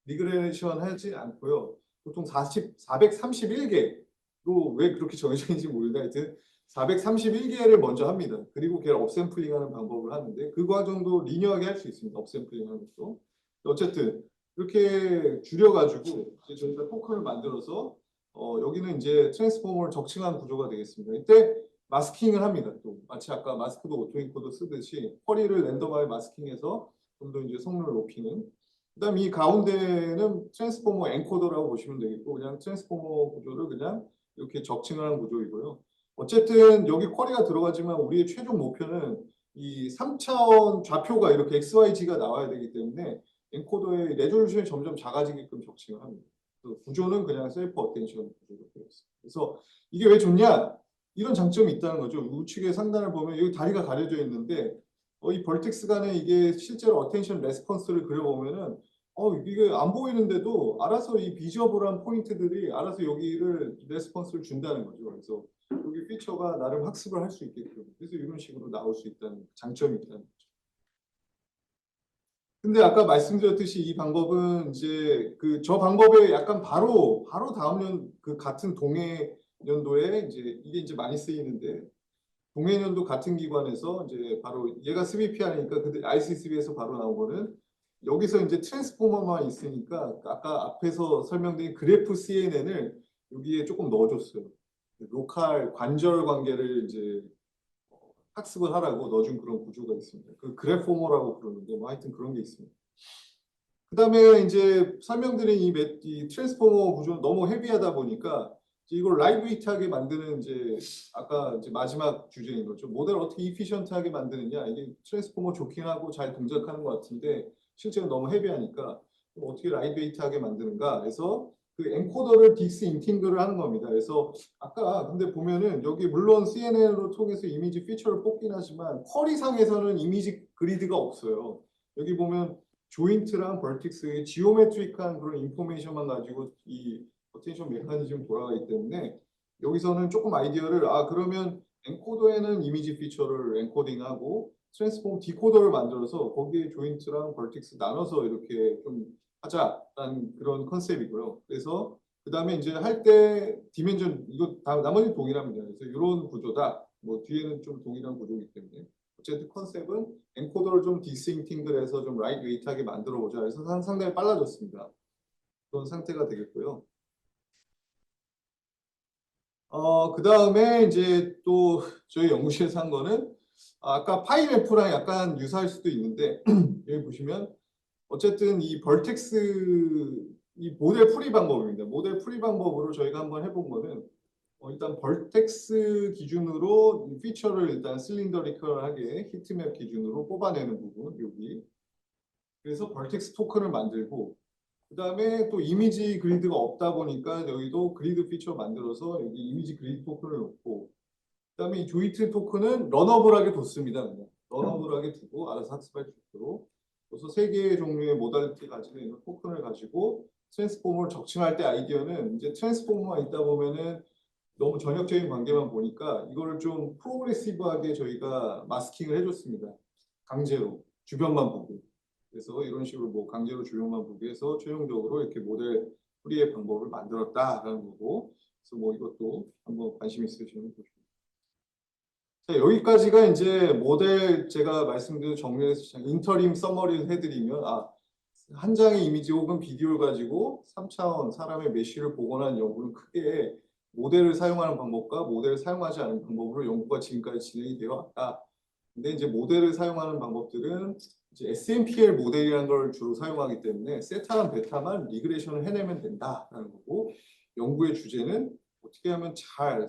리그레이션 하지 않고요. 보통 431개로 왜 그렇게 정해져 있는지 모르겠는데 하여튼 431개를 먼저 합니다. 그리고 걔를 업샘플링하는 방법을 하는데 그 과정도 리니어하게 할 수 있습니다. 업샘플링하는 것도. 어쨌든 이렇게 줄여가지고 이제 저희가 토큰을 만들어서 여기는 이제 트랜스포머를 적층한 구조가 되겠습니다. 이때 마스킹을 합니다. 또 마치 아까 마스크도 오토인코더 쓰듯이 쿼리를 랜덤하게 마스킹해서 좀 더 이제 성능을 높이는. 그다음 이 가운데는 트랜스포머 엔코더라고 보시면 되겠고 그냥 트랜스포머 구조를 그냥 이렇게 적층을 하는 구조이고요. 어쨌든 여기 쿼리가 들어가지만 우리의 최종 목표는 이 3차원 좌표가 이렇게 XYZ가 나와야 되기 때문에 엔코더의 레졸루션이 점점 작아지게끔 적층을 합니다. 구조는 그냥 셀프 어텐션 구조로 되어 있습니다. 그래서 이게 왜 좋냐? 이런 장점이 있다는 거죠. 우측의 상단을 보면 여기 다리가 가려져 있는데 이 벌텍스 간에 이게 실제로 어텐션 레스폰스를 그려보면은 이게 안 보이는데도 알아서 이 비저블한 포인트들이 알아서 여기를 레스폰스를 준다는 거죠. 그래서 여기 피처가 나름 학습을 할 수 있게끔 그래서 이런 식으로 나올 수 있다는 장점이 있다는 거죠. 근데 아까 말씀드렸듯이 이 방법은 이제 저 방법에 약간 바로 다음 그 같은 동해 연도에 이게 이제 많이 쓰이는데 동해 연도 같은 기관에서 이제 바로 얘가 스비피아니까 근데 ICSB에서 바로 나온 거는 여기서 이제 트랜스포머만 있으니까 아까 앞에서 설명드린 그래프 CNN을 여기에 조금 넣어줬어요. 로컬 관절 관계를 이제 학습을 하라고 넣어준 그런 구조가 있습니다. 그 그래포머라고 부르는데 뭐 하여튼 그런 게 있습니다. 그다음에 이제 설명드린 이 트랜스포머 구조는 너무 헤비하다 보니까 이걸 라이트웨이트하게 만드는 이제 아까 이제 마지막 주제인 거죠. 모델을 어떻게 이피션트하게 만드느냐. 이게 트랜스포머 좋긴 하고 잘 동작하는 것 같은데 실제로 너무 헤비하니까 어떻게 라이트웨이트하게 만드는가. 그래서 그 엔코더를 딕스 인팅글을 하는 겁니다. 그래서 아까 근데 보면은 여기 물론 CNN으로 통해서 이미지 피처를 뽑긴 하지만 쿼리상에서는 이미지 그리드가 없어요. 여기 보면 조인트랑 벌틱스의 지오메트릭한 그런 인포메이션만 가지고 이 포텐셜 메커니즘 돌아가기 때문에 여기서는 조금 아이디어를 그러면 엔코더에는 이미지 피처를 엔코딩하고 트랜스폼 디코더를 만들어서 거기에 조인트랑 벌틱스 나눠서 이렇게 좀 하자라는 그런 컨셉이고요. 그래서 그 다음에 이제 할 때 디멘전 이거 다 나머지 동일합니다. 그래서 이런 구조다. 뭐 뒤에는 좀 동일한 구조이기 때문에 어쨌든 컨셉은 엔코더를 좀 디스팅글해서 좀 라이트 웨이트하게 만들어 보자. 그래서 상당히 빨라졌습니다. 그런 상태가 되겠고요. 그 다음에 이제 또 저희 연구실에서 한 거는 아까 파이맵프랑 약간 유사할 수도 있는데 여기 보시면 어쨌든 이 벌텍스 이 모델 풀이 방법입니다. 모델 풀이 방법으로 저희가 한번 해본 거는 일단 벌텍스 기준으로 이 피처를 일단 실린더리컬하게 히트맵 기준으로 뽑아내는 부분 여기. 그래서 벌텍스 토큰을 만들고 그 다음에 또 이미지 그리드가 없다 보니까 여기도 그리드 피처 만들어서 여기 이미지 그리드 토큰을 넣고 그 다음에 이 조이트 토큰은 러너블하게 뒀습니다. 그냥. 러너블하게 두고 알아서 학습할 수 있도록 그래서 세 개의 종류의 모달리티 가지는 이런 토큰을 가지고 트랜스포머를 적층할 때 아이디어는 이제 트랜스포머만 있다 보면은 너무 전역적인 관계만 보니까 이거를 좀 프로그레시브하게 저희가 마스킹을 해줬습니다. 강제로 주변만 보고 그래서 이런 식으로 뭐 강제로 주변만 보기 위해서 최종적으로 이렇게 모델 풀이의 방법을 만들었다라는 거고 그래서 뭐 이것도 한번 관심 있으시면 보시면 자, 여기까지가 이제 모델 제가 말씀드린 정리해서 인터림 서머리를 해드리면 한 장의 이미지 혹은 비디오를 가지고 3차원 사람의 메쉬를 복원한 연구는 크게 모델을 사용하는 방법과 모델을 사용하지 않는 방법으로 연구가 지금까지 진행이 되어 왔다. 근데 이제 모델을 사용하는 방법들은 이제 SMPL 모델이라는 걸 주로 사용하기 때문에 세타랑 베타만 리그레이션을 해내면 된다라는 거고 연구의 주제는 어떻게 하면 잘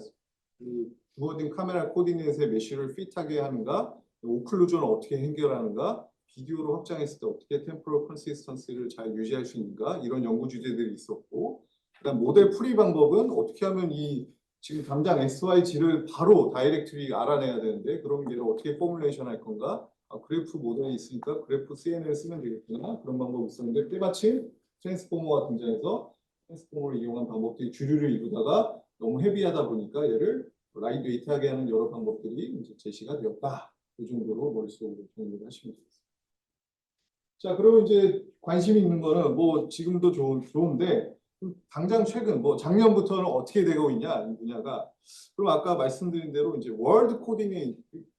주어진 카메라 코디네이트의 메쉬를 핏하게 하는가 오클루전을 어떻게 해결하는가 비디오로 확장했을 때 어떻게 템포럴 컨시스턴시를 잘 유지할 수 있는가 이런 연구 주제들이 있었고 그다음 모델 풀이 방법은 어떻게 하면 이 지금 당장 SYG를 바로 다이렉트리 알아내야 되는데 그런 게 어떻게 포뮬레이션 할 건가 그래프 모델이 있으니까 그래프 CNN을 쓰면 되겠구나 그런 방법이 있었는데 때마침 트랜스포머가 등장해서 트랜스포머를 이용한 방법들이 주류를 이루다가 너무 헤비하다 보니까 얘를 라이트 웨이트하게 하는 여러 방법들이 이제 제시가 되었다. 그 정도로 머릿속으로 정리를 하시면 되겠습니다. 자, 그러면 이제 관심 있는 거는 뭐 지금도 좋은데 당장 최근 뭐 작년부터는 어떻게 되고 있냐 이 분야가 그럼 아까 말씀드린 대로 이제 월드 코딩이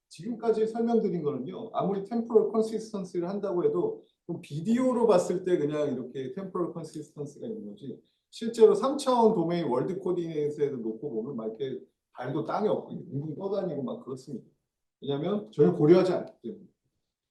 지금까지 설명드린 거는요 아무리 템포럴 컨시스턴시를 한다고 해도 비디오로 봤을 때 그냥 이렇게 템포럴 컨시스턴시가 있는 거지 실제로 3차원 도메인 월드 코디네이트에도 놓고 보면 막 이렇게 발도 땅에 없고 둥둥 떠다니고 막 그렇습니다. 왜냐하면 전혀 고려하지 않기 때문에.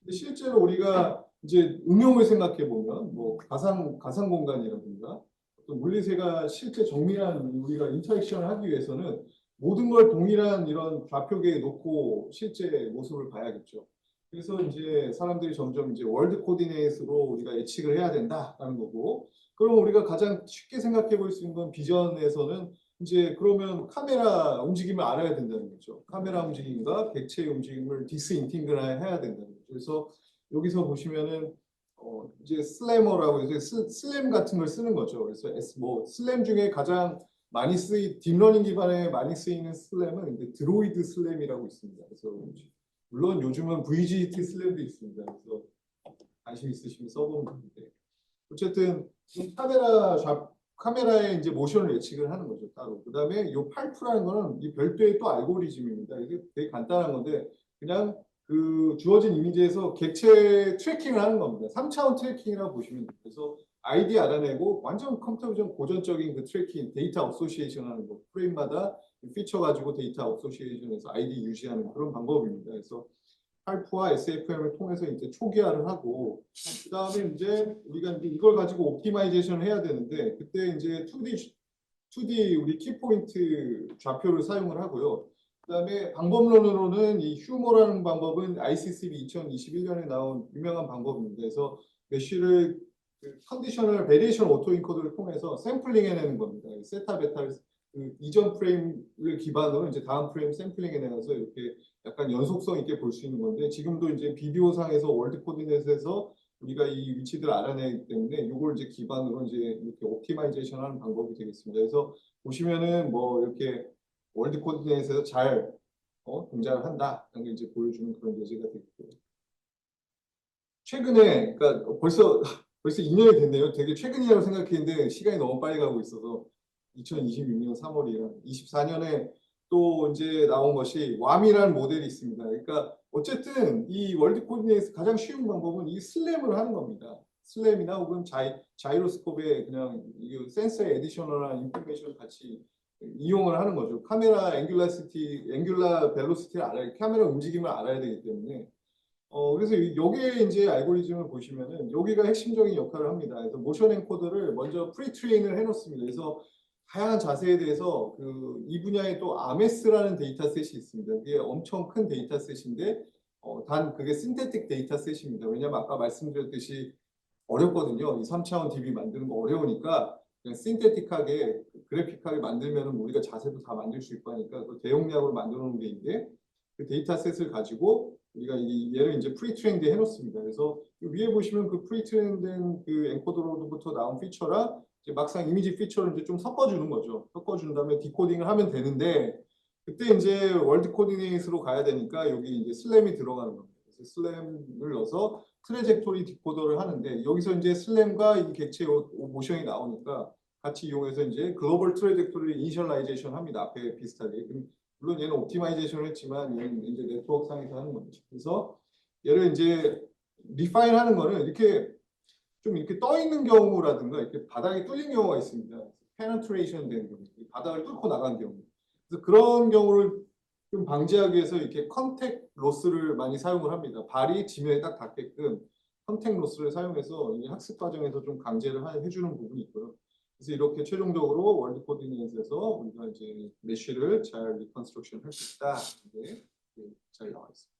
근데 실제로 우리가 이제 응용을 생각해 보면 뭐 가상 공간이라든가 또 물리세가 실제 정밀한 우리가 인터랙션을 하기 위해서는 모든 걸 동일한 이런 좌표계에 놓고 실제 모습을 봐야겠죠. 그래서 이제 사람들이 점점 이제 월드 코디네이트로 우리가 예측을 해야 된다라는 거고, 그럼 우리가 가장 쉽게 생각해 볼 수 있는 건 비전에서는 이제 그러면 카메라 움직임을 알아야 된다는 거죠. 카메라 움직임과 객체의 움직임을 디스인팅글 해야 된다는 거죠. 그래서 여기서 보시면은 이제 슬래머라고 해서 슬램 같은 걸 쓰는 거죠. 그래서 뭐 슬램 중에 가장 많이 딥러닝 기반에 많이 쓰이는 슬램은 이제 드로이드 슬램이라고 있습니다. 그래서 물론 요즘은 VGT 슬램도 있습니다. 그래서 관심 있으시면 써보면 되는데 어쨌든 카메라의 이제 모션을 예측을 하는 거죠 따로. 그다음에 이 팔프라는 거는 이 별도의 또 알고리즘입니다. 이게 되게 간단한 건데 그냥 그 주어진 이미지에서 객체 트래킹을 하는 겁니다. 3차원 트래킹이라고 보시면 돼요. 그래서 아이디 알아내고 완전 컴퓨터 비전 고전적인 그 트래킹, 데이터 어소시에이션 하는 거, 프레임마다 피처 가지고 데이터 어소시에이션해서 아이디 유지하는 그런 방법입니다. 그래서 할프와 SFM을 통해서 이제 초기화를 하고, 그 다음에 이제 우리가 이제 이걸 가지고 옵티마이제이션을 해야 되는데, 그때 이제 2D 우리 키포인트 좌표를 사용을 하고요. 그다음에 방법론으로는 이 휴머라는 방법은 ICCB 2021년에 나온 유명한 방법입니다. 그래서 메쉬를 그 컨디셔널 베리에이션 오토 인코더를 통해서 샘플링 해내는 겁니다. 세타 베타를 그 이전 프레임을 기반으로 이제 다음 프레임 샘플링 해내서 이렇게 약간 연속성 있게 볼 수 있는 건데, 지금도 이제 비디오상에서 월드 코디넷에서 우리가 이 위치들을 알아내기 때문에 이걸 이제 기반으로 이제 이렇게 옵티마이제이션 하는 방법이 되겠습니다. 그래서 보시면은 뭐 이렇게 월드 코디네이트에서 잘 동작을 한다 라는 걸 이제 보여주는 그런 예제가 되겠고요. 최근에 그러니까 벌써 2년이 됐네요. 되게 최근이라고 생각했는데 시간이 너무 빨리 가고 있어서 2026년 3월이라 24년에 또 이제 나온 것이 왑이라는 모델이 있습니다. 그러니까 어쨌든 이 월드 코디네이트 가장 쉬운 방법은 이 슬램을 하는 겁니다. 슬램이나 혹은 자이로스코프에 그냥 이 센서의 에디셔널한 인포메이션을 같이 이용을 하는 거죠. 카메라 앵귤라 벨로시티를 알아야, 카메라 움직임을 알아야 되기 때문에. 그래서 여기에 이제 알고리즘을 보시면은 여기가 핵심적인 역할을 합니다. 그래서 모션 엔코더를 먼저 프리 트레인을 해놓습니다. 그래서 다양한 자세에 대해서 이 분야에 또 아메스라는 데이터셋이 있습니다. 이게 엄청 큰 데이터셋인데 단 그게 신테틱 데이터셋입니다. 왜냐하면 아까 말씀드렸듯이 어렵거든요. 이 3차원 DB 만드는 거 어려우니까 그냥 신테틱하게 그래픽하게 만들면 우리가 자세도 다 만들 수 있고 하니까 그 대용량으로 만들어 놓은 게 있는데, 그 데이터셋을 가지고 우리가 얘를 이제 프리트레인드 해놓습니다. 그래서 위에 보시면 그 프리트레인된 그 엔코더로부터 나온 피처랑 이제 막상 이미지 피처를 이제 좀 섞어주는 거죠. 섞어준 다음에 디코딩을 하면 되는데, 그때 이제 월드 코디네이트로 가야 되니까 여기 이제 슬램이 들어가는 겁니다. 그래서 슬램을 넣어서 트레젝토리 디코더를 하는데, 여기서 이제 슬램과 이 객체 모션이 나오니까 같이 이용해서 이제 글로벌 트레젝토리 이니셜라이제이션 합니다. 앞에 비슷하게. 물론 얘는 옵티마이제이션을 했지만 얘는 이제 네트워크 상에서 하는 거죠. 그래서 얘를 이제 리파인 하는 거는 이렇게 좀 이렇게 떠 있는 경우라든가 이렇게 바닥이 뚫린 경우가 있습니다. 페너트레이션 되는 경우, 바닥을 뚫고 나간 경우. 그래서 그런 경우를 좀 방지하기 위해서 이렇게 컨택 로스를 많이 사용을 합니다. 발이 지면에 딱 닿게끔 컨택 로스를 사용해서 이 학습 과정에서 좀 강제를 해주는 부분이 있고요. 그래서 이렇게 최종적으로 월드 코디네이트에서 우리가 이제 메쉬를 잘 리컨스트럭션 할 수 있다. 이게 잘 나와 있습니다.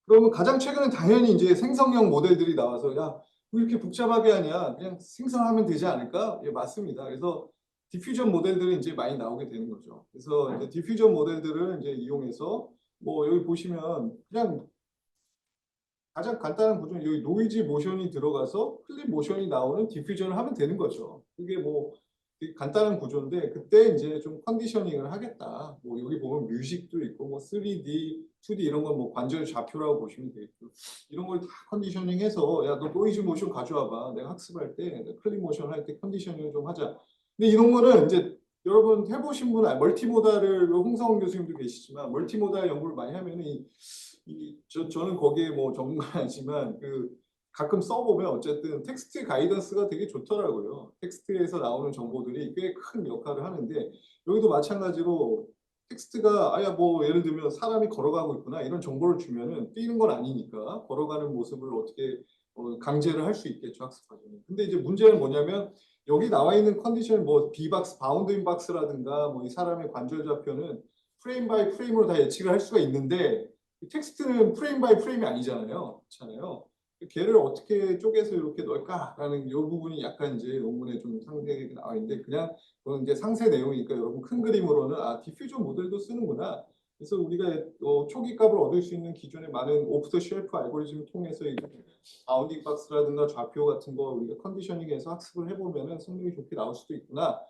그러면 가장 최근에 당연히 이제 생성형 모델들이 나와서 야, 왜 이렇게 복잡하게 하냐? 그냥 생성하면 되지 않을까? 예, 맞습니다. 그래서 디퓨전 모델들이 이제 많이 나오게 되는 거죠. 그래서 이제 디퓨전 모델들을 이제 이용해서 뭐 여기 보시면 그냥 가장 간단한 구조는 여기 노이즈 모션이 들어가서 클립 모션이 나오는 디퓨전을 하면 되는 거죠. 그게 뭐 간단한 구조인데, 그때 이제 좀 컨디셔닝을 하겠다. 뭐 여기 보면 뮤직도 있고 뭐 3D, 2D 이런 건 뭐 관절 좌표라고 보시면 되겠고, 이런 걸 다 컨디셔닝해서 야, 너 노이즈 모션 가져와봐. 내가 학습할 때 클립 모션 할 때 컨디셔닝을 좀 하자. 근데 이런 거는 이제 여러분 해보신 분은 멀티모달을 홍성훈 교수님도 계시지만 멀티모달 연구를 많이 하면 저는 거기에 뭐 전문가는 아니지만 가끔 써보면 어쨌든 텍스트 가이던스가 되게 좋더라고요. 텍스트에서 나오는 정보들이 꽤 큰 역할을 하는데, 여기도 마찬가지로 텍스트가 아야 뭐 예를 들면 사람이 걸어가고 있구나 이런 정보를 주면은 뛰는 건 아니니까 걸어가는 모습을 어떻게 강제를 할 수 있겠죠, 학습 과정에. 근데 이제 문제는 뭐냐면 여기 나와 있는 컨디션 뭐 B박스, 바운드인 박스라든가 뭐 이 사람의 관절 좌표는 프레임 바이 프레임으로 다 예측을 할 수가 있는데, 텍스트는 프레임 바이 프레임이 아니잖아요. 그렇잖아요. 걔를 어떻게 쪼개서 이렇게 넣을까라는 이 부분이 약간 이제 논문에 좀 상세하게 나와 있는데, 그냥 그건 이제 상세 내용이니까 여러분 큰 그림으로는 디퓨전 모델도 쓰는구나. 그래서 우리가 초기 값을 얻을 수 있는 기존의 많은 오프 더 쉘프 알고리즘을 통해서 바운딩 박스라든가 좌표 같은 거 우리가 컨디셔닝해서 학습을 해보면은 성능이 좋게 나올 수도 있구나.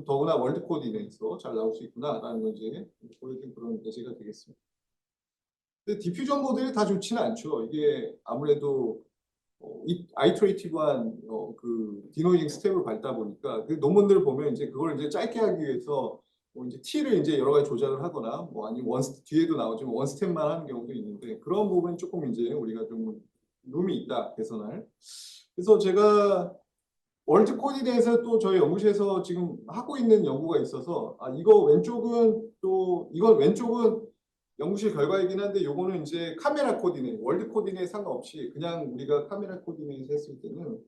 더구나 월드 코디네이트에서 잘 나올 수 있구나라는 걸 이제 보여준 그런 예시가 되겠습니다. 근데 디퓨전 모델이 다 좋지는 않죠. 이게 아무래도 아이트레이티브한 디노이징 스텝을 밟다 보니까 그 논문들을 보면 이제 그걸 이제 짧게 하기 위해서 뭐 이제 T를 이제 여러 가지 조작을 하거나 뭐 아니면 뒤에도 나오지만 원 스텝만 하는 경우도 있는데, 그런 부분이 조금 이제 우리가 좀 룸이 있다, 개선할. 그래서 제가 월드 코디네이터 또 저희 연구실에서 지금 하고 있는 연구가 있어서 이거 왼쪽은 또 이건 왼쪽은 연구실 결과이긴 한데 요거는 이제 카메라 코디네이터 월드 코디네이터 상관없이 그냥 우리가 카메라 코디네이터 했을 때는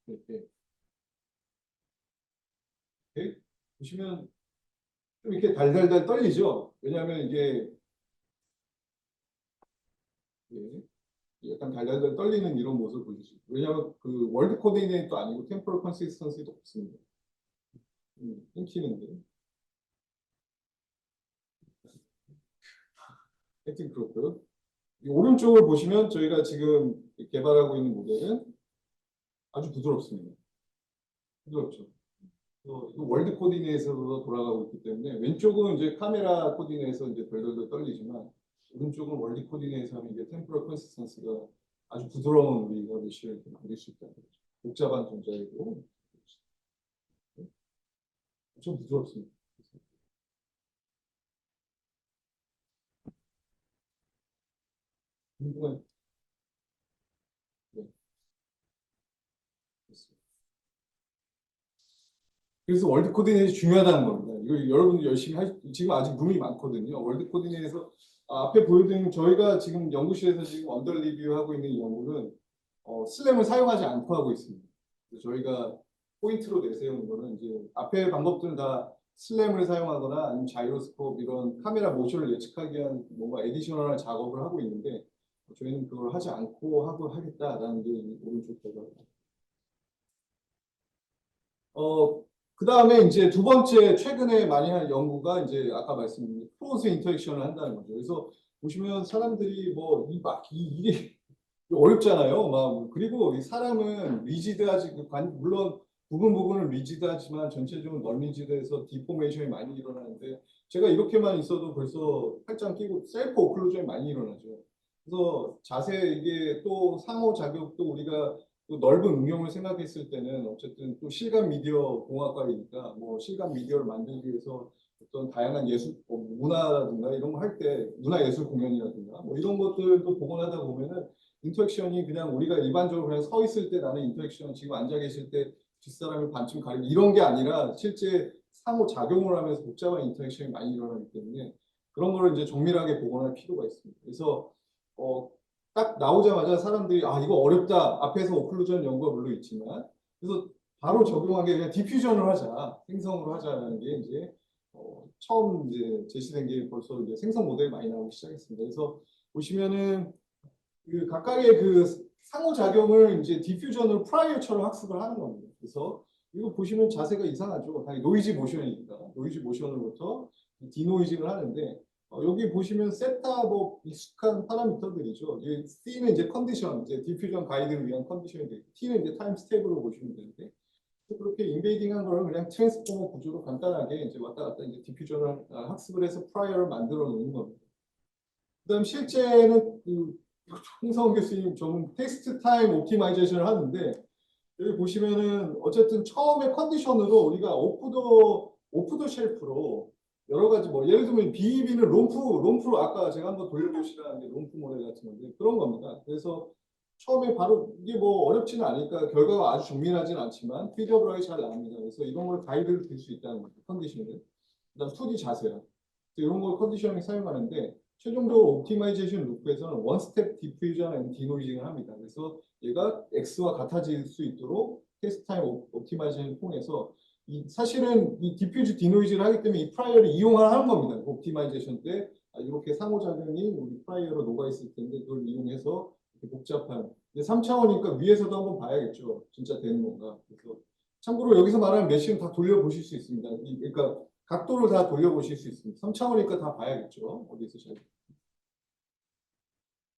이렇게, 이렇게 보시면 좀 이렇게 달달달 떨리죠. 왜냐하면 이게 약간 달달달 떨리는 이런 모습을 보이죠. 왜냐하면 그 월드 코디네이터도 아니고 템포럴 컨시스턴시도 없습니다. 끊기는데. 하여튼 그렇고요. 이 오른쪽을 보시면 저희가 지금 개발하고 있는 모델은 아주 부드럽습니다. 부드럽죠. 이거 월드 코디네이터로 돌아가고 있기 때문에 왼쪽은 이제 카메라 코디네이터 이제 덜덜덜 떨리지만 오른쪽은 월드 코디네이터 하면 이게 템포럴 컨시스턴시가 아주 부드러운 우리가 메쉬를 만들 수 있다는 거죠. 복잡한 동작이고 좀 부드럽습니다. 궁금한 네, 됐습니다. 그래서 월드 코디네이터 중요하다는 겁니다. 이거 여러분들 열심히 지금 아직 룸이 많거든요. 월드 코디네이터 앞에 보여드린 저희가 지금 연구실에서 지금 언더 리뷰하고 있는 이 연구는 슬램을 사용하지 않고 하고 있습니다. 그래서 저희가 포인트로 내세우는 거는 이제 앞에 방법들은 다 슬램을 사용하거나 아니면 자이로스코프 이런 카메라 모션을 예측하기 위한 뭔가 에디셔널한 작업을 하고 있는데 저희는 그걸 하지 않고 하고 하겠다라는 게 오른쪽 배경입니다. 그 다음에 이제 두 번째 최근에 많이 한 연구가 이제 아까 말씀드린 크로스 인터랙션을 한다는 거죠. 그래서 보시면 사람들이 뭐 이게 어렵잖아요. 막 그리고 이 사람은 리지드하지 물론 부분은 리지드하지만 전체적으로 넌 리지드해서 디포메이션이 많이 일어나는데 제가 이렇게만 있어도 벌써 팔짱 끼고 셀프 오클루전이 많이 일어나죠. 그래서 자세 이게 또 상호 작용도 우리가 또 넓은 응용을 생각했을 때는 어쨌든 또 실감 미디어 공학과이니까 뭐 실감 미디어를 만들기 위해서 어떤 다양한 예술 문화라든가 이런 거 할 때 문화 예술 공연이라든가 뭐 이런 것들도 복원하다 보면은 인터랙션이 그냥 우리가 일반적으로 그냥 서 있을 때 나는 인터랙션 지금 앉아 계실 때 뒷사람을 반쯤 가리고 이런 게 아니라 실제 상호 작용을 하면서 복잡한 인터랙션이 많이 일어나기 때문에 그런 거를 이제 정밀하게 복원할 필요가 있습니다. 그래서 딱 나오자마자 사람들이 이거 어렵다 앞에서 오클루전 연구가 물론 있지만 그래서 바로 적용하게 그냥 디퓨전을 하자 생성으로 하자라는 게 이제 처음 이제 제시된 게 벌써 이제 생성 모델이 많이 나오기 시작했습니다. 그래서 보시면은 그 각각의 그 상호작용을 이제 디퓨전을 프라이어처럼 학습을 하는 겁니다. 그래서 이거 보시면 자세가 이상하죠. 당연히 노이즈 모션이니까 노이즈 모션으로부터 디노이징을 하는데 여기 보시면 세타 뭐 익숙한 파라미터들이죠. C는 이제 컨디션, 이제 디퓨전 가이드를 위한 컨디션이 되고 T는 이제 타임 스텝으로 보시면 되는데 그렇게 인베이딩한 거를 그냥 트랜스포머 구조로 간단하게 이제 왔다 갔다 이제 디퓨전을 학습을 해서 프라이어를 만들어 놓는 겁니다. 그다음 실제는 그 홍성훈 교수님 좀 텍스트 타임 옵티마이제이션을 하는데 여기 보시면은 어쨌든 처음에 컨디션으로 우리가 오프더 쉘프로 여러 가지 뭐 예를 들면 BEB는 롬프로 아까 제가 한번 돌려보시라는 게 롬프 모델 같은 건데 그런 겁니다. 그래서 처음에 바로 이게 뭐 어렵지는 않으니까 결과가 아주 정밀하지는 않지만 피드업하기 잘 나옵니다. 그래서 이런 걸 가이드를 들 수 있다는 거죠. 컨디션을. 그다음 2D 자세요. 이런 걸 컨디셔닝 사용하는데 최종적으로 옵티마이제이션 루프에서는 원 스텝 디퓨전 앤 디노이징을 합니다. 그래서 얘가 X와 같아질 수 있도록 테스트 타임 옵티마이제이션을 통해서 사실은 이 디퓨즈 디노이즈를 하기 때문에 이 프라이어를 이용하는 겁니다. 옵티마이제이션 때 이렇게 상호작용이 우리 프라이어로 녹아있을 텐데 그걸 이용해서 이렇게 복잡한 3차원이니까 위에서도 한번 봐야겠죠. 진짜 되는 건가. 그래서 참고로 여기서 말하는 메시는 다 돌려보실 수 있습니다. 그러니까 각도를 다 돌려보실 수 있습니다. 3차원이니까 다 봐야겠죠. 어디서 잘.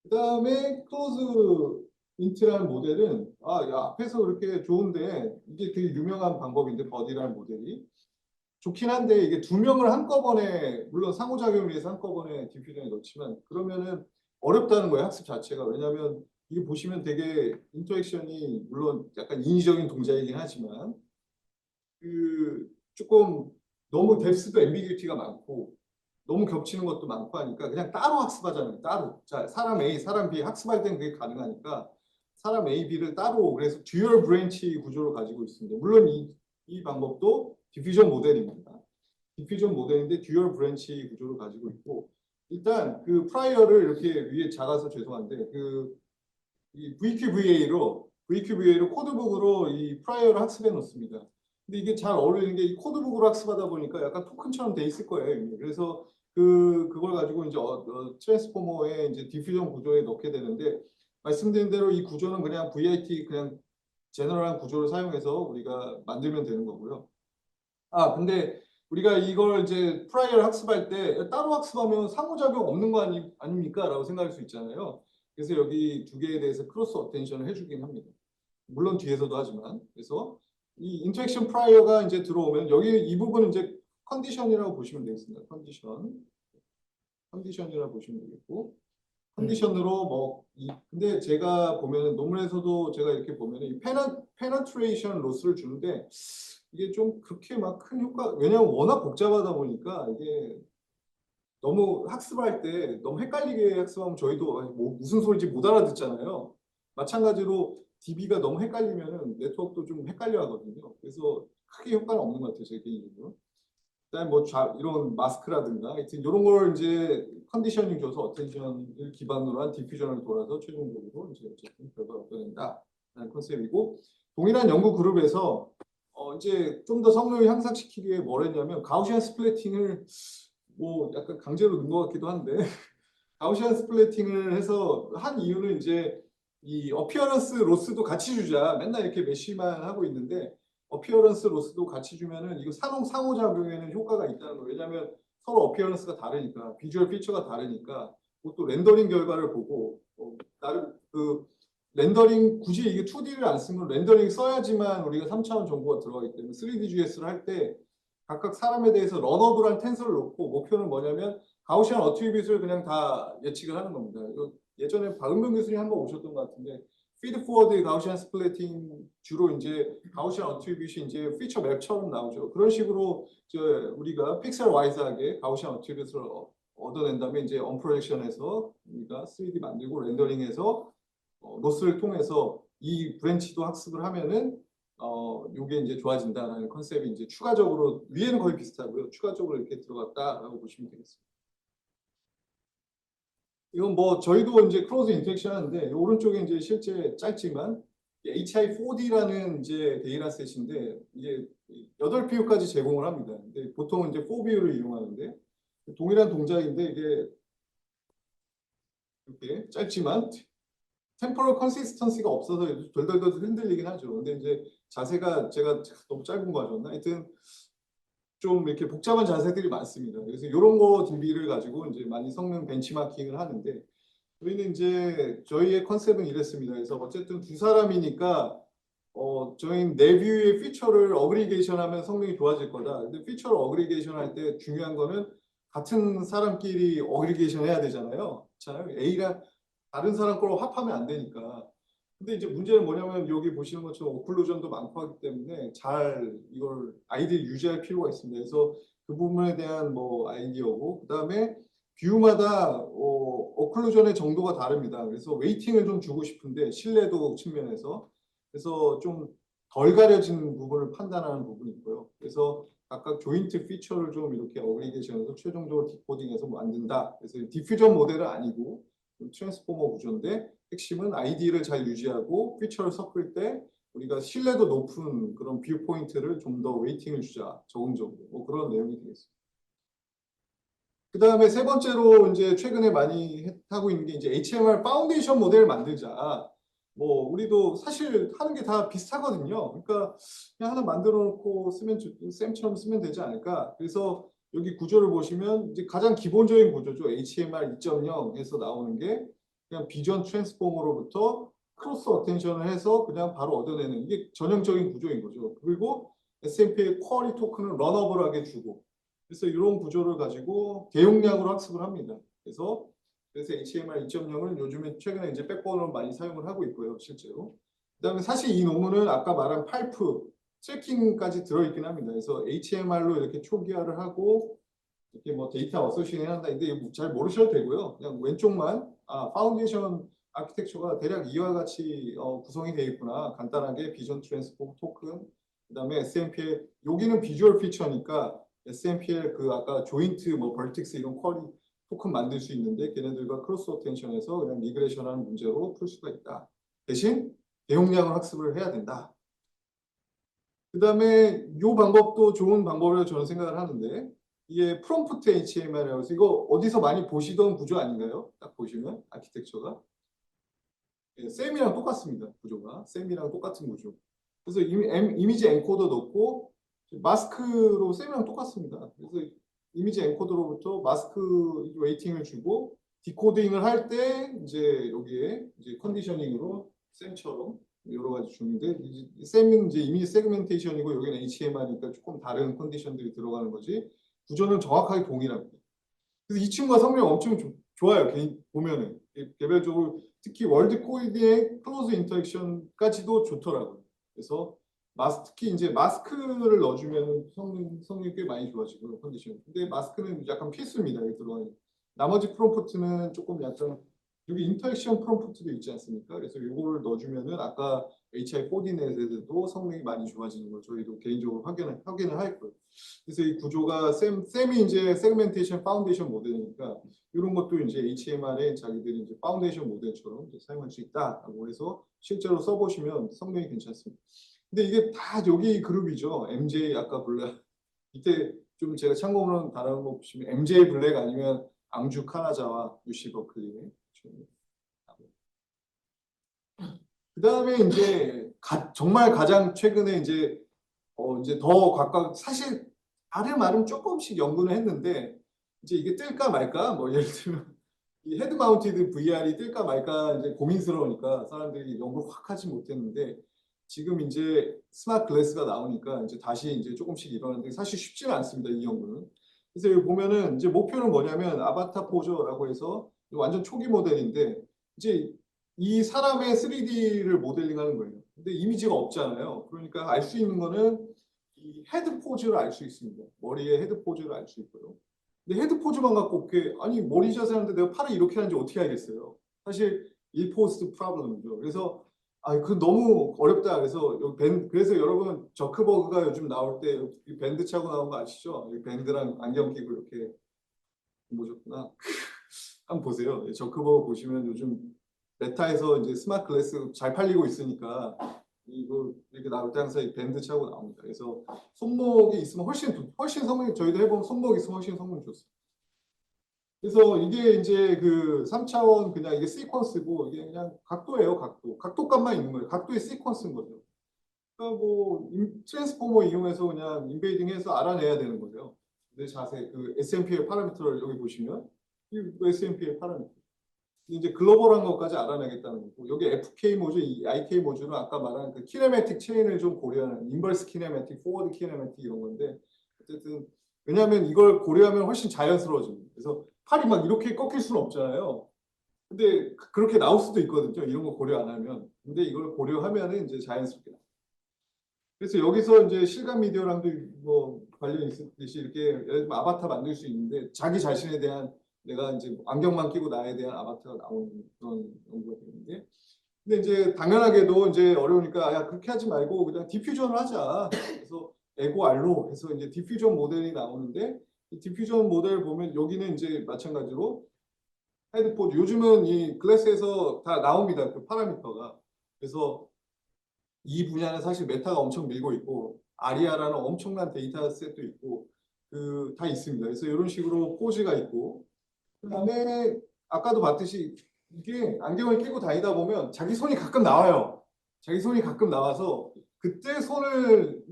그 다음에 클로즈 인트라는 모델은 야, 앞에서 그렇게 좋은데 이게 되게 유명한 방법인데 버디라는 모델이 좋긴 한데 이게 두 명을 한꺼번에 물론 상호작용을 위해서 한꺼번에 디퓨전에 넣지만 그러면은 어렵다는 거예요, 학습 자체가. 왜냐하면 이게 보시면 되게 인터랙션이 물론 약간 인위적인 동작이긴 하지만 조금 너무 뎁스도 앰비규티가 많고 너무 겹치는 것도 많고 하니까 그냥 따로 학습하잖아요. 따로. 자, 사람 A, 사람 B 학습할 때는 그게 가능하니까 사람 A, B를 따로 그래서 듀얼 브랜치 구조를 가지고 있습니다. 물론 이 방법도 디퓨전 모델입니다. 디퓨전 모델인데 듀얼 브랜치 구조를 가지고 있고 일단 그 프라이어를 이렇게 위에 작아서 죄송한데 이 VQVA로 코드북으로 이 프라이어를 학습해 놓습니다. 근데 이게 잘 어울리는 게 이 코드북으로 학습하다 보니까 약간 토큰처럼 돼 있을 거예요. 이미. 그래서 그걸 가지고 이제 트랜스포머의 이제 디퓨전 구조에 넣게 되는데 말씀드린 대로 이 구조는 그냥 VIT 그냥 제너럴한 구조를 사용해서 우리가 만들면 되는 거고요. 아, 근데 우리가 이걸 이제 프라이어를 학습할 때 따로 학습하면 상호작용 없는 거 아닙니까? 라고 생각할 수 있잖아요. 그래서 여기 두 개에 대해서 크로스 어텐션을 해주긴 합니다. 물론 뒤에서도 하지만. 그래서 이 인터랙션 프라이어가 이제 들어오면 여기 이 부분은 이제 컨디션이라고 보시면 되겠습니다. 컨디션이라고 보시면 되겠고. 컨디션으로 근데 제가 보면 논문에서도 제가 이렇게 보면 이 페너트레이션 로스를 주는데 이게 좀 그렇게 막 큰 효과, 왜냐하면 워낙 복잡하다 보니까 이게 너무 학습할 때 너무 헷갈리게 학습하면 저희도 뭐 무슨 소리인지 못 알아듣잖아요. 마찬가지로 DB가 너무 헷갈리면은 네트워크도 좀 헷갈려 하거든요. 그래서 크게 효과는 없는 것 같아요, 제 개인적으로. 그다음에 뭐 이런 마스크라든가 하여튼 이런 걸 이제 컨디셔닝 줘서 어텐션을 기반으로 한 디퓨전을 돌아서 최종적으로 이제 어쨌든 결과를 얻어낸다라는 컨셉이고 동일한 연구 그룹에서 이제 좀 더 성능을 향상시키기 위해 뭘 했냐면 가우시안 스플래팅을 뭐 약간 강제로 넣은 것 같기도 한데 가우시안 스플래팅을 해서 한 이유는 이제 이 어피어런스 로스도 같이 주자 맨날 이렇게 메쉬만 하고 있는데 어피어런스 로스도 같이 주면은 이거 상호작용에는 효과가 있다는 거예요. 왜냐하면 서로 어피어런스가 다르니까 비주얼 피처가 다르니까 또 렌더링 결과를 보고 나름 렌더링 굳이 이게 2D를 안 쓰면 렌더링 써야지만 우리가 3차원 정보가 들어가기 때문에 3D GS를 할 때 각각 사람에 대해서 런어블한 텐서를 놓고 목표는 뭐냐면 가우시안 어트리뷰트를 그냥 다 예측을 하는 겁니다. 예전에 박은병 교수님 한번 오셨던 것 같은데 피드 포워드 가우시안 스플래팅 주로 이제 가우시안 어트리뷰트 이제 피처 맵처럼 나오죠. 그런 식으로 우리가 픽셀 와이즈하게 가우시안 어트리뷰트를 얻어낸 다음에 이제 언프로젝션에서 우리가 3D 만들고 렌더링해서 로스를 통해서 이 브랜치도 학습을 하면은 요게 이제 좋아진다라는 컨셉이 이제 추가적으로 위에는 거의 비슷하고요. 추가적으로 이렇게 들어갔다라고 보시면 되겠습니다. 이건 뭐 저희도 이제 크로스 인터랙션 하는데 오른쪽에 이제 실제 짧지만 HI4D라는 이제 데이터셋인데 이게 8비율까지 제공을 합니다. 근데 보통은 이제 4비율을 이용하는데 동일한 동작인데 이게 이렇게 짧지만 템포럴 컨시스턴시가 없어서 덜덜덜 흔들리긴 하죠. 근데 이제 자세가 제가 너무 짧은 거 하셨나? 하여튼 좀 이렇게 복잡한 자세들이 많습니다. 그래서 이런 거 DB를 가지고 이제 많이 성능 벤치마킹을 하는데 저희는 이제 저희의 컨셉은 이랬습니다. 그래서 어쨌든 두 사람이니까 저희는 내 뷰의 피처를 어그리게이션 하면 성능이 좋아질 거다. 근데 피처를 어그리게이션 할 때 중요한 거는 같은 사람끼리 어그리게이션 해야 되잖아요. 자, A랑 다른 사람 걸로 합하면 안 되니까. 근데 이제 문제는 뭐냐면 여기 보시는 것처럼 오클루전도 많고 하기 때문에 잘 이걸 아이디를 유지할 필요가 있습니다. 그래서 그 부분에 대한 뭐 아이디어고 그다음에 뷰마다 오클루전의 정도가 다릅니다. 그래서 웨이팅을 좀 주고 싶은데 신뢰도 측면에서 그래서 좀 덜 가려진 부분을 판단하는 부분이 있고요. 그래서 각각 조인트 피처를 좀 이렇게 어그리게이션해서 최종적으로 디코딩해서 만든다. 그래서 디퓨전 모델은 아니고 트랜스포머 구조인데 핵심은 아이디를 잘 유지하고 피처를 섞을 때 우리가 신뢰도 높은 그런 뷰 포인트를 좀 더 웨이팅을 주자 적응적으로 뭐 그런 내용이 되겠습니다. 그 다음에 세 번째로 이제 최근에 많이 하고 있는 게 이제 HMR 파운데이션 모델을 만들자. 뭐 우리도 사실 하는 게 다 비슷하거든요. 그러니까 그냥 하나 만들어 놓고 쓰면 쌤처럼 쓰면 되지 않을까. 그래서 여기 구조를 보시면 이제 가장 기본적인 구조죠. HMR 2.0에서 나오는 게 그냥 비전 트랜스포머로부터 크로스 어텐션을 해서 그냥 바로 얻어내는 이게 전형적인 구조인 거죠. 그리고 SMP의 쿼리 토큰을 런어블하게 주고 그래서 이런 구조를 가지고 대용량으로 학습을 합니다. 그래서 그래서 HTML 2.0을 요즘에 최근에 이제 백본으로 많이 사용을 하고 있고요, 실제로. 그다음에 사실 이 논문은 아까 말한 팔프 트래킹까지 들어있긴 합니다. 그래서 HTML로 이렇게 초기화를 하고 이렇게 뭐 데이터 어소시에이션 한다. 근데 이거 잘 모르셔도 되고요. 그냥 왼쪽만 파운데이션 아키텍처가 대략 이와 같이 구성이 되어 있구나. 간단하게 비전 트랜스포 토큰, 그다음에 SMPL 여기는 비주얼 피처니까 SMPL 그 아까 조인트 뭐 벌틱스 이런 쿼리 토큰 만들 수 있는데 걔네들과 크로스 어텐션에서 그냥 미그레이션하는 문제로 풀 수가 있다. 대신 대용량을 학습을 해야 된다. 그다음에 이 방법도 좋은 방법이라고 저는 생각을 하는데 이게 프롬프트 HTML이라고 해서 이거 어디서 많이 보시던 구조 아닌가요? 딱 보시면 아키텍처가 셈이랑 똑같습니다. 구조가 셈이랑 똑같은 구조. 그래서 이미지 엔코더 넣고 마스크로 셈이랑 똑같습니다. 그래서 이미지 엔코더로부터 마스크 웨이팅을 주고 디코딩을 할 때 이제 여기에 이제 컨디셔닝으로 셈처럼 여러 가지 주는데 셈은 이제 이미지 세그멘테이션이고 여기는 HTML이니까 조금 다른 컨디션들이 들어가는 거지 구조는 정확하게 동일합니다. 그래서 이 친구가 성능 엄청 좋아요. 개인 보면은 개별적으로 특히 월드 코디의 클로즈 인터랙션까지도 좋더라고요. 그래서 특히 이제 마스크를 넣어주면 성능이 꽤 많이 좋아지고요, 컨디션. 근데 마스크는 약간 필수입니다. 여기 들어가는. 나머지 프롬프트는 조금 약간 여기 인터랙션 프롬프트도 있지 않습니까? 그래서 이거를 넣어주면은 아까 HI 코디넷에서도 성능이 많이 좋아지는 걸 저희도 개인적으로 확인을 할 거예요. 그래서 이 구조가 셈이 이제 세그멘테이션 파운데이션 모델이니까 이런 것도 이제 HTML에 자기들이 이제 파운데이션 모델처럼 이제 사용할 수 있다라고 해서 실제로 써보시면 성능이 괜찮습니다. 근데 이게 다 여기 그룹이죠. MJ 아까 블랙 이때 좀 제가 참고문 다른 거 보시면 MJ 블랙 아니면 앙주 카나자와 유시 버클리. 그 다음에 이제 정말 가장 최근에 이제 더 각각 사실 다른 말은 조금씩 연구는 했는데 이제 이게 뜰까 말까 뭐 예를 들면 이 헤드 마운티드 VR이 뜰까 말까 이제 고민스러우니까 사람들이 연구를 확 하지 못했는데 지금 이제 스마트 글래스가 나오니까 이제 다시 이제 조금씩 일어나는데 사실 쉽지는 않습니다. 이 연구는. 그래서 여기 보면은 이제 목표는 뭐냐면 아바타 포저라고 해서 완전 초기 모델인데 이제 이 사람의 3D를 모델링하는 거예요. 근데 이미지가 없잖아요. 그러니까 알 수 있는 거는 이 헤드 포즈를 알 수 있습니다. 머리의 헤드 포즈를 알 수 있고요. 근데 헤드 포즈만 갖고 어떻게 아니 머리 자세하는데 내가 팔을 이렇게 하는지 어떻게 알겠어요? 사실 이 포스트 프로블럼이죠. 그래서 그 너무 어렵다. 그래서 그래서 여러분 저크버그가 요즘 나올 때 밴드 차고 나온 거 아시죠? 밴드랑 안경 끼고 이렇게 보셨구나. 한번 보세요. 저크버그 보시면 요즘 메타에서 이제 스마트 글래스 잘 팔리고 있으니까 이거 이렇게 나올 때 항상 밴드 차고 나옵니다. 그래서 손목이 있으면 훨씬 성능이 저희도 해보면 손목이 있으면 훨씬 성능이 좋습니다. 그래서 이게 이제 그 3차원 그냥 이게 시퀀스고 이게 그냥 각도예요, 각도. 각도값만 있는 거예요. 각도의 시퀀스인 거죠. 그러니까 뭐 트랜스포머 이용해서 그냥 인베이딩해서 알아내야 되는 거죠. 내 자세 그 SMP의 파라미터를 여기 보시면 이 SMP의 파라미터. 이제 글로벌한 것까지 알아내겠다는 거고 여기 FK 모듈, IK 모듈은 아까 말한 그 키네매틱 체인을 좀 고려하는 인버스 키네매틱, 포워드 키네매틱 이런 건데 어쨌든 왜냐하면 이걸 고려하면 훨씬 자연스러워집니다. 그래서 팔이 막 이렇게 꺾일 수는 없잖아요. 근데 그렇게 나올 수도 있거든요. 이런 거 고려 안 하면. 근데 이걸 고려하면은 이제 자연스럽게. 그래서 여기서 이제 실감 미디어랑도 뭐 관련이 있듯이 이렇게 예를 들면 아바타 만들 수 있는데 자기 자신에 대한 내가 이제 안경만 끼고 나에 대한 아바타가 나오는 그런 연구가 되는데 근데 이제 당연하게도 이제 어려우니까 야 그렇게 하지 말고 그냥 디퓨전을 하자. 그래서 에고 알로 해서 이제 디퓨전 모델이 나오는데 이 디퓨전 모델 보면 여기는 이제 마찬가지로 헤드포드 요즘은 이 글래스에서 다 나옵니다. 그 파라미터가. 그래서 이 분야는 사실 메타가 엄청 밀고 있고 아리아라는 엄청난 데이터셋도 있고 그 다 있습니다. 그래서 이런 식으로 포즈가 있고 그다음에 아까도 봤듯이 이게 안경을 끼고 다니다 보면 자기 손이 가끔 나와요. 자기 손이 가끔 나와서 그때 손을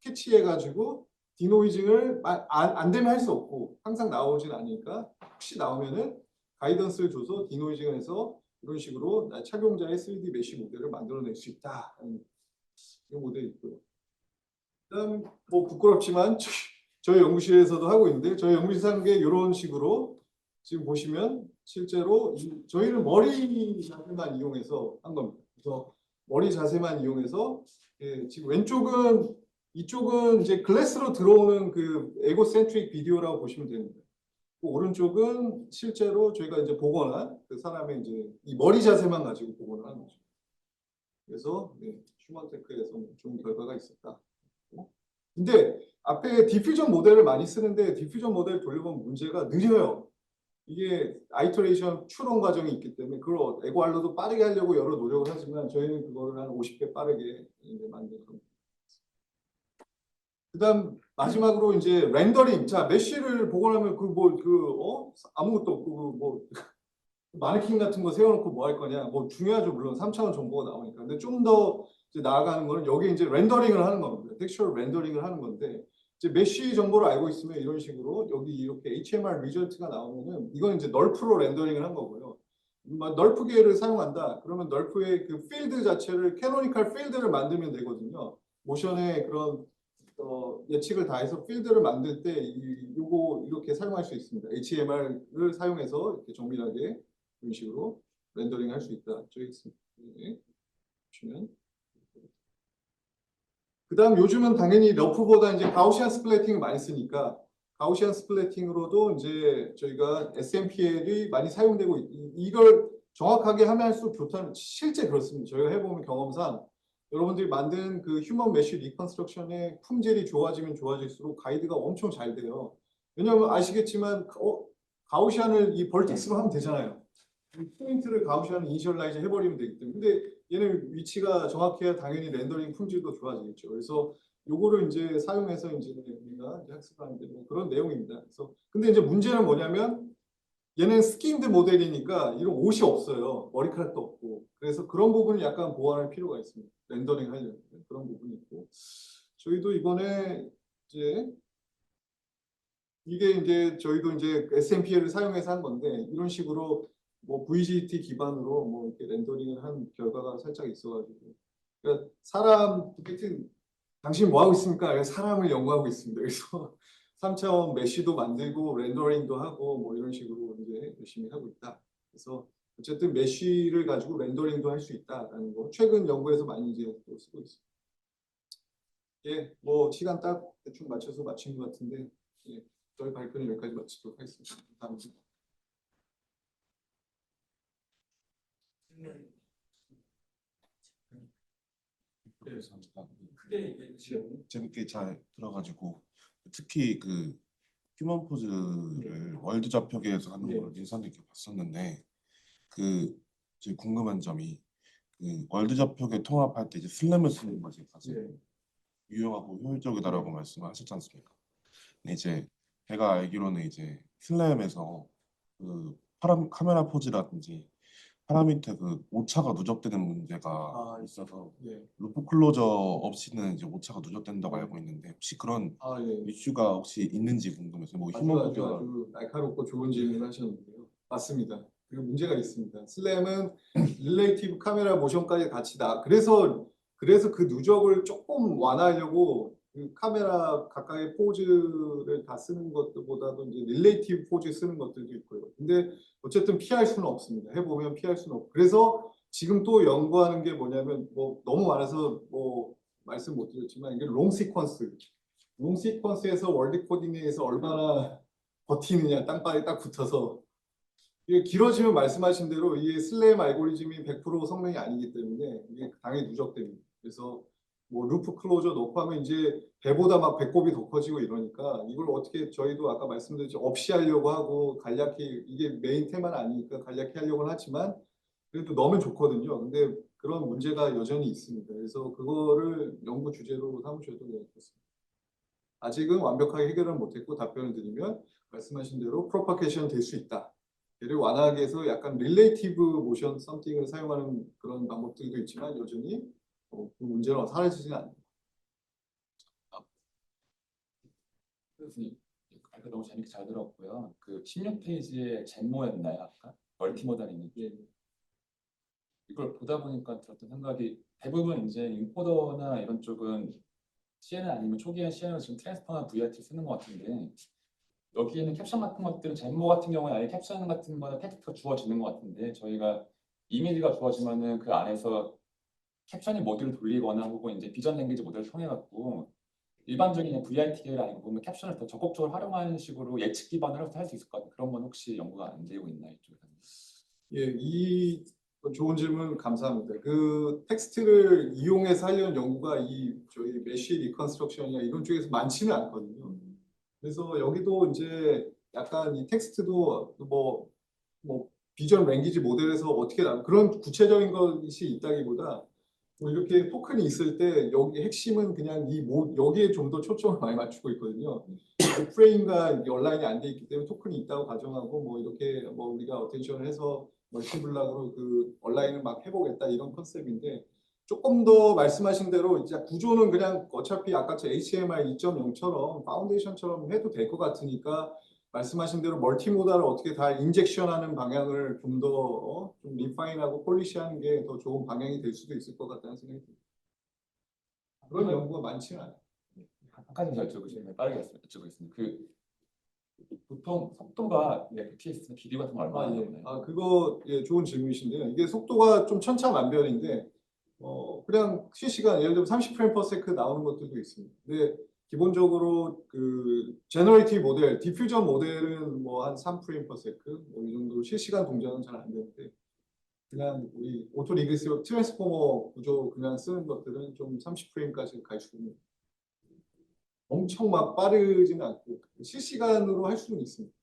캐치해가지고 디노이징을 안 되면 할 수 없고 항상 나오진 않으니까 혹시 나오면은 가이던스를 줘서 디노이징을 해서 이런 식으로 착용자의 3D 메쉬 모델을 만들어낼 수 있다. 이 모델이 있고요. 그다음 뭐 부끄럽지만 저희 연구실에서도 하고 있는데 저희 연구실 하는 게 이런 식으로 지금 보시면 실제로 저희는 머리 자세만 이용해서 한 겁니다. 그래서 머리 자세만 이용해서 예, 지금 왼쪽은 이쪽은 이제 글래스로 들어오는 그 에고센트릭 비디오라고 보시면 됩니다. 그 오른쪽은 실제로 저희가 이제 복원한 그 사람의 이제 이 머리 자세만 가지고 복원을 하는 거죠. 그래서 네, 휴먼테크에서 뭐 좋은 결과가 있었다. 근데 앞에 디퓨전 모델을 많이 쓰는데 디퓨전 모델 돌려보면 문제가 느려요. 이게 아이터레이션 추론 과정이 있기 때문에 그걸 에고알로도 빠르게 하려고 여러 노력을 하지만 저희는 그거를 한 50배 빠르게 이제 만든 겁니다. 그다음 마지막으로 이제 렌더링. 자, 메쉬를 복원하면 아무것도 없고 뭐 마네킹 같은 거 세워놓고 뭐 할 거냐. 뭐 중요하죠. 물론 3차원 정보가 나오니까. 근데 좀 더 나아가는 거는 여기 이제 렌더링을 하는 겁니다. 텍스처럴 렌더링을 하는 건데 이제 메쉬 정보를 알고 있으면 이런 식으로 여기 이렇게 HMR 리절트가 나오면은 이건 이제 널프로 렌더링을 한 거고요. 널프계를 사용한다. 그러면 널프의 그 필드 자체를 캐노니컬 필드를 만들면 되거든요. 모션의 그런 예측을 다 해서 필드를 만들 때 요거 이렇게 사용할 수 있습니다. HMR을 사용해서 이렇게 정밀하게 이런 식으로 렌더링 할 수 있다. 저기 있습니다. 네. 보시면. 그다음 요즘은 당연히 러프보다 이제 가우시안 스플래팅을 많이 쓰니까 가우시안 스플래팅으로도 이제 저희가 SMPL이 많이 사용되고 이걸 정확하게 하면 할수록 좋다는 실제 그렇습니다. 저희가 해보면 경험상 여러분들이 만든 그 휴먼 메쉬 리컨스트럭션의 품질이 좋아지면 좋아질수록 가이드가 엄청 잘 돼요. 왜냐하면 아시겠지만 가우시안을 이 벌틱스로 하면 되잖아요. 포인트를 가우시안 이니셜라이즈 해버리면 되기 때문에. 근데 얘는 위치가 정확해야 당연히 렌더링 품질도 좋아지겠죠. 그래서 요거를 이제 사용해서 이제 우리가 이제 학습을 하는데 뭐 그런 내용입니다. 그래서 근데 이제 문제는 뭐냐면 얘는 스킨드 모델이니까 이런 옷이 없어요. 머리카락도 없고. 그래서 그런 부분을 약간 보완할 필요가 있습니다. 렌더링 하려면 그런 부분이 있고. 저희도 이번에 이제 이게 이제 저희도 이제 SMPL을 사용해서 한 건데 이런 식으로 뭐 VGT 기반으로 뭐 이렇게 렌더링을 한 결과가 살짝 있어가지고 그러니까 사람 하여튼 당신 뭐 하고 있습니까? 사람을 연구하고 있습니다. 그래서 3차원 메쉬도 만들고 렌더링도 하고 뭐 이런 식으로 이제 열심히 하고 있다. 그래서 어쨌든 메쉬를 가지고 렌더링도 할 수 있다라는 거 최근 연구에서 많이 이제 또 쓰고 있습니다. 예, 뭐 시간 딱 대충 맞춰서 마친 것 같은데 예, 저희 발표는 여기까지 마치도록 하겠습니다. 다음 주. 감사합니다. 크게 재밌게 잘 들어가지고 특히 그 휴먼 포즈를 월드 좌표계에서 하는 걸 인상 깊게 봤었는데 그 제일 궁금한 점이 그 월드 좌표계 통합할 때 이제 슬램을 쓰는 것이 가장 유용하고 효율적이다라고 말씀하셨지 않습니까? 근데 이제 제가 알기로는 이제 슬램에서 그 카메라 포즈라든지 파라미터 그 오차가 누적되는 문제가 있어서 루프 클로저 없이는 이제 오차가 누적된다고 알고 있는데 혹시 그런 이슈가 혹시 있는지 궁금해서 뭐 휴먼 포즈가 아주 날카롭고 좋은 질문을 하셨는데요. 맞습니다. 그 문제가 있습니다. 슬램은 릴레이티브 카메라 모션까지 같이 그래서 그 누적을 조금 완화하려고 그 카메라 가까이 포즈를 다 쓰는 것보다도 이제 릴레이티브 포즈 쓰는 것들도 있고요. 근데 어쨌든 피할 수는 없습니다. 해보면 피할 수는 없고. 그래서 지금 또 연구하는 게 뭐냐면 뭐 너무 많아서 뭐 말씀 못 드렸지만 이게 롱 시퀀스에서 월드 코딩에서 얼마나 버티느냐 땅바닥에 딱 붙어서 이게 길어지면 말씀하신 대로 이게 슬램 알고리즘이 100% 성능이 아니기 때문에 이게 당연히 누적됩니다. 그래서 뭐 루프 클로저 넣고 하면 이제 배보다 막 배꼽이 더 커지고 이러니까 이걸 어떻게 저희도 아까 말씀드렸죠 없이 하려고 하고 간략히 이게 메인 테마는 아니니까 간략히 하려고는 하지만 그래도 넣으면 좋거든요. 근데 그런 문제가 여전히 있습니다. 그래서 그거를 연구 주제로 삼으셔도 좋겠습니다. 아직은 완벽하게 해결을 못했고 답변을 드리면 말씀하신 대로 프로파게이션 될 수 있다. 얘를 완화하기 위해서 약간 릴레이티브 모션 썸띵을 사용하는 그런 방법들도 있지만 여전히 그 문제는 사라지지는 않는다. 교수님, 발표 너무 재밌게 잘 들었고요. 그 16페이지의 젠모였나요? 아까 멀티모달이니까 이걸 보다 보니까 들었던 생각이 대부분 이제 인코더나 이런 쪽은 CNN 아니면 초기에 CN을 지금 트랜스퍼나 VRT 쓰는 것 같은데 여기에는 캡션 같은 것들은 젠모 같은 경우는 아예 캡션 같은 거는 텍스트가 주어지는 것 같은데 저희가 이미지가 주어지면은 그 안에서 캡션의 모듈을 돌리거나 혹은 이제 비전 랭귀지 모델을 통해 갖고 일반적인 VIT를 아니고 보면 캡션을 더 적극적으로 활용하는 식으로 예측 기반으로 할 수 있을 것 같아요. 그런 건 혹시 연구가 안 되고 있나요? 이쪽에서? 예, 이 좋은 질문 감사합니다. 그 텍스트를 이용해서 하려는 연구가 이 저희 메쉬 리컨스트럭션이나 이런 쪽에서 많지는 않거든요. 그래서 여기도 이제 약간 이 텍스트도 뭐 비전 랭귀지 모델에서 어떻게 그런 구체적인 것이 있다기보다 뭐 이렇게 토큰이 있을 때 여기 핵심은 그냥 여기에 좀 더 초점을 많이 맞추고 있거든요. 프레임과 온라인이 안 돼 있기 때문에 토큰이 있다고 가정하고 뭐 이렇게 뭐 우리가 어텐션을 해서 멀티블락으로 그 온라인을 막 해보겠다 이런 컨셉인데 조금 더 말씀하신 대로 이제 구조는 그냥 어차피 아까 HTML 2.0처럼 파운데이션처럼 해도 될 것 같으니까 말씀하신 대로 멀티모달을 어떻게 다 인젝션하는 방향을 좀 더 좀 리파인하고 폴리시하는 게 더 좋은 방향이 될 수도 있을 것 같다는 생각이 듭니다. 그런 연구가 많지는 않아요. 한 가지 더 여쭤보시면 빠르게 여쭤보겠습니다. 그 보통 속도가 FPS나 비디오 같은 거 얼마나 예. 나오나요? 그거 예, 좋은 질문이신데요. 이게 속도가 좀 천차만별인데 그냥 실시간 예를 들면 30프레임 per 세컨드 나오는 것들도 있습니다. 근데 기본적으로 그 제너레이티브 모델, 디퓨전 모델은 뭐 한 3프레임 per 세컨드 뭐이 정도 실시간 동작은 잘 안 되는데 그냥 우리 오토 리그레시브 트랜스포머 구조 그냥 쓰는 것들은 좀 30프레임까지 갈 수 있는 엄청 막 빠르지는 않고 실시간으로 할 수는 있습니다.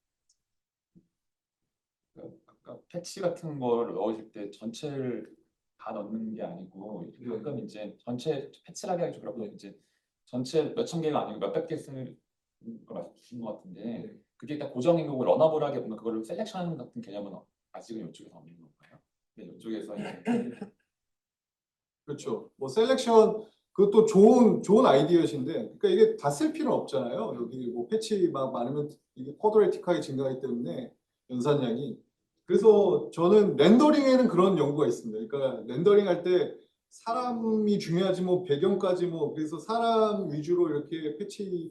아까 패치 같은 거를 넣으실 때 전체를 다 넣는 게 아니고 네. 가끔 이제 전체 패치라고 하기 좀 그렇고 이제 전체 몇천 개가 아니고 몇백 개 쓰는 걸 말씀 주신 것 같은데 네. 그게 딱 고정인 거고 러너블하게 보면 그거를 셀렉션 같은 개념은 아직은 이쪽에서 없는 건가요? 네, 이쪽에서 이제 그렇죠. 뭐 셀렉션 그것도 좋은 아이디어신데, 그러니까 이게 다 쓸 필요는 없잖아요. 여기 뭐 패치 막 많으면 이게 쿼드레틱하게 증가하기 때문에 연산량이. 그래서 저는 렌더링에는 그런 연구가 있습니다. 그러니까 렌더링 할 때 사람이 중요하지 뭐 배경까지 뭐 그래서 사람 위주로 이렇게 패치를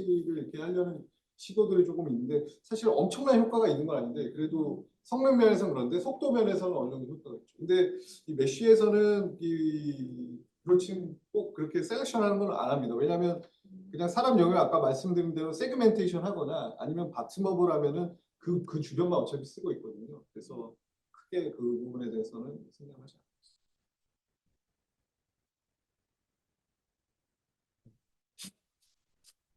이렇게 하려는 시도들이 조금 있는데 사실 엄청난 효과가 있는 건 아닌데 그래도 성능 면에서는 그런데 속도 면에서는 어느 정도 효과가 있죠. 근데 이 메쉬에서는 그렇지 꼭 그렇게 셀렉션하는 건 안 합니다. 왜냐하면 그냥 사람 영역 아까 말씀드린 대로 세그멘테이션 하거나 아니면 바텀업을 하면은 그 주변만 어차피 쓰고 있거든요. 그래서 크게 그 부분에 대해서는 생각하지 않습니다.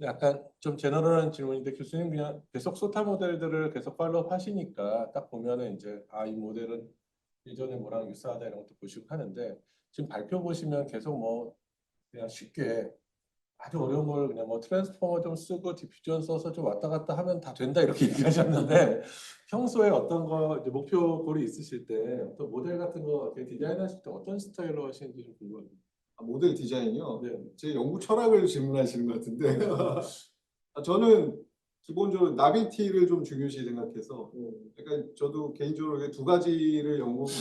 약간 좀 제너럴한 질문인데 교수님 그냥 계속 소타 모델들을 계속 팔로우 하시니까 딱 보면은 이제 이 모델은 예전에 뭐랑 유사하다 이런 것도 보시고 하는데 지금 발표 보시면 계속 뭐 그냥 쉽게 아주 어려운 걸 그냥 뭐 트랜스포머 좀 쓰고 디퓨전 써서 좀 왔다 갔다 하면 다 된다 이렇게 얘기하셨는데 평소에 어떤 거 이제 목표 골이 있으실 때 어떤 모델 같은 거 이렇게 디자인하실 때 어떤 스타일로 하시는지 좀 궁금합니다. 모델 디자인이요. 네. 제 연구 철학을 질문하시는 것 같은데 저는 기본적으로 나비티를 좀 중요시 생각해서 약간 저도 개인적으로 두 가지를 연구를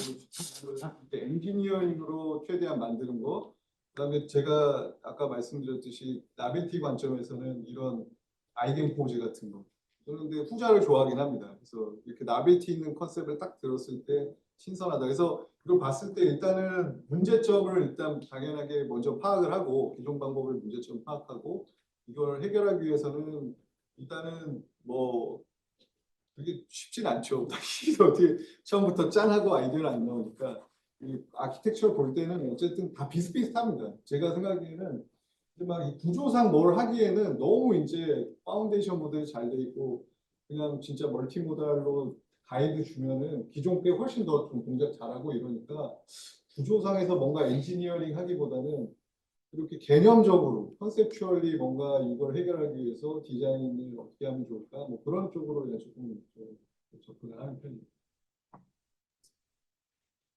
엔지니어링으로 최대한 만드는 거 그다음에 제가 아까 말씀드렸듯이 나빌티 관점에서는 이런 아이덴 포즈 같은 거 그런데 후자를 좋아하긴 합니다. 그래서 이렇게 나빌티 있는 컨셉을 딱 들었을 때 신선하다. 그래서 그걸 봤을 때 일단은 문제점을 일단 당연하게 먼저 파악을 하고 기존 방법을 문제점 파악하고 이걸 해결하기 위해서는 일단은 뭐 그게 쉽진 않죠. 어떻게 처음부터 짠하고 아이디어는 안 나오니까 이 아키텍처를 볼 때는 어쨌든 다 비슷비슷합니다. 제가 생각에는 막 이 구조상 뭘 하기에는 너무 이제 파운데이션 모델이 잘 돼 있고 그냥 진짜 멀티모달로 가이드 주면은 기존 게 훨씬 더 좀 동작 잘하고 이러니까 구조상에서 뭔가 엔지니어링 하기보다는 이렇게 개념적으로 컨셉추얼리 뭔가 이걸 해결하기 위해서 디자인을 어떻게 하면 좋을까 뭐 그런 쪽으로 그냥 조금 접근을 하는 편입니다.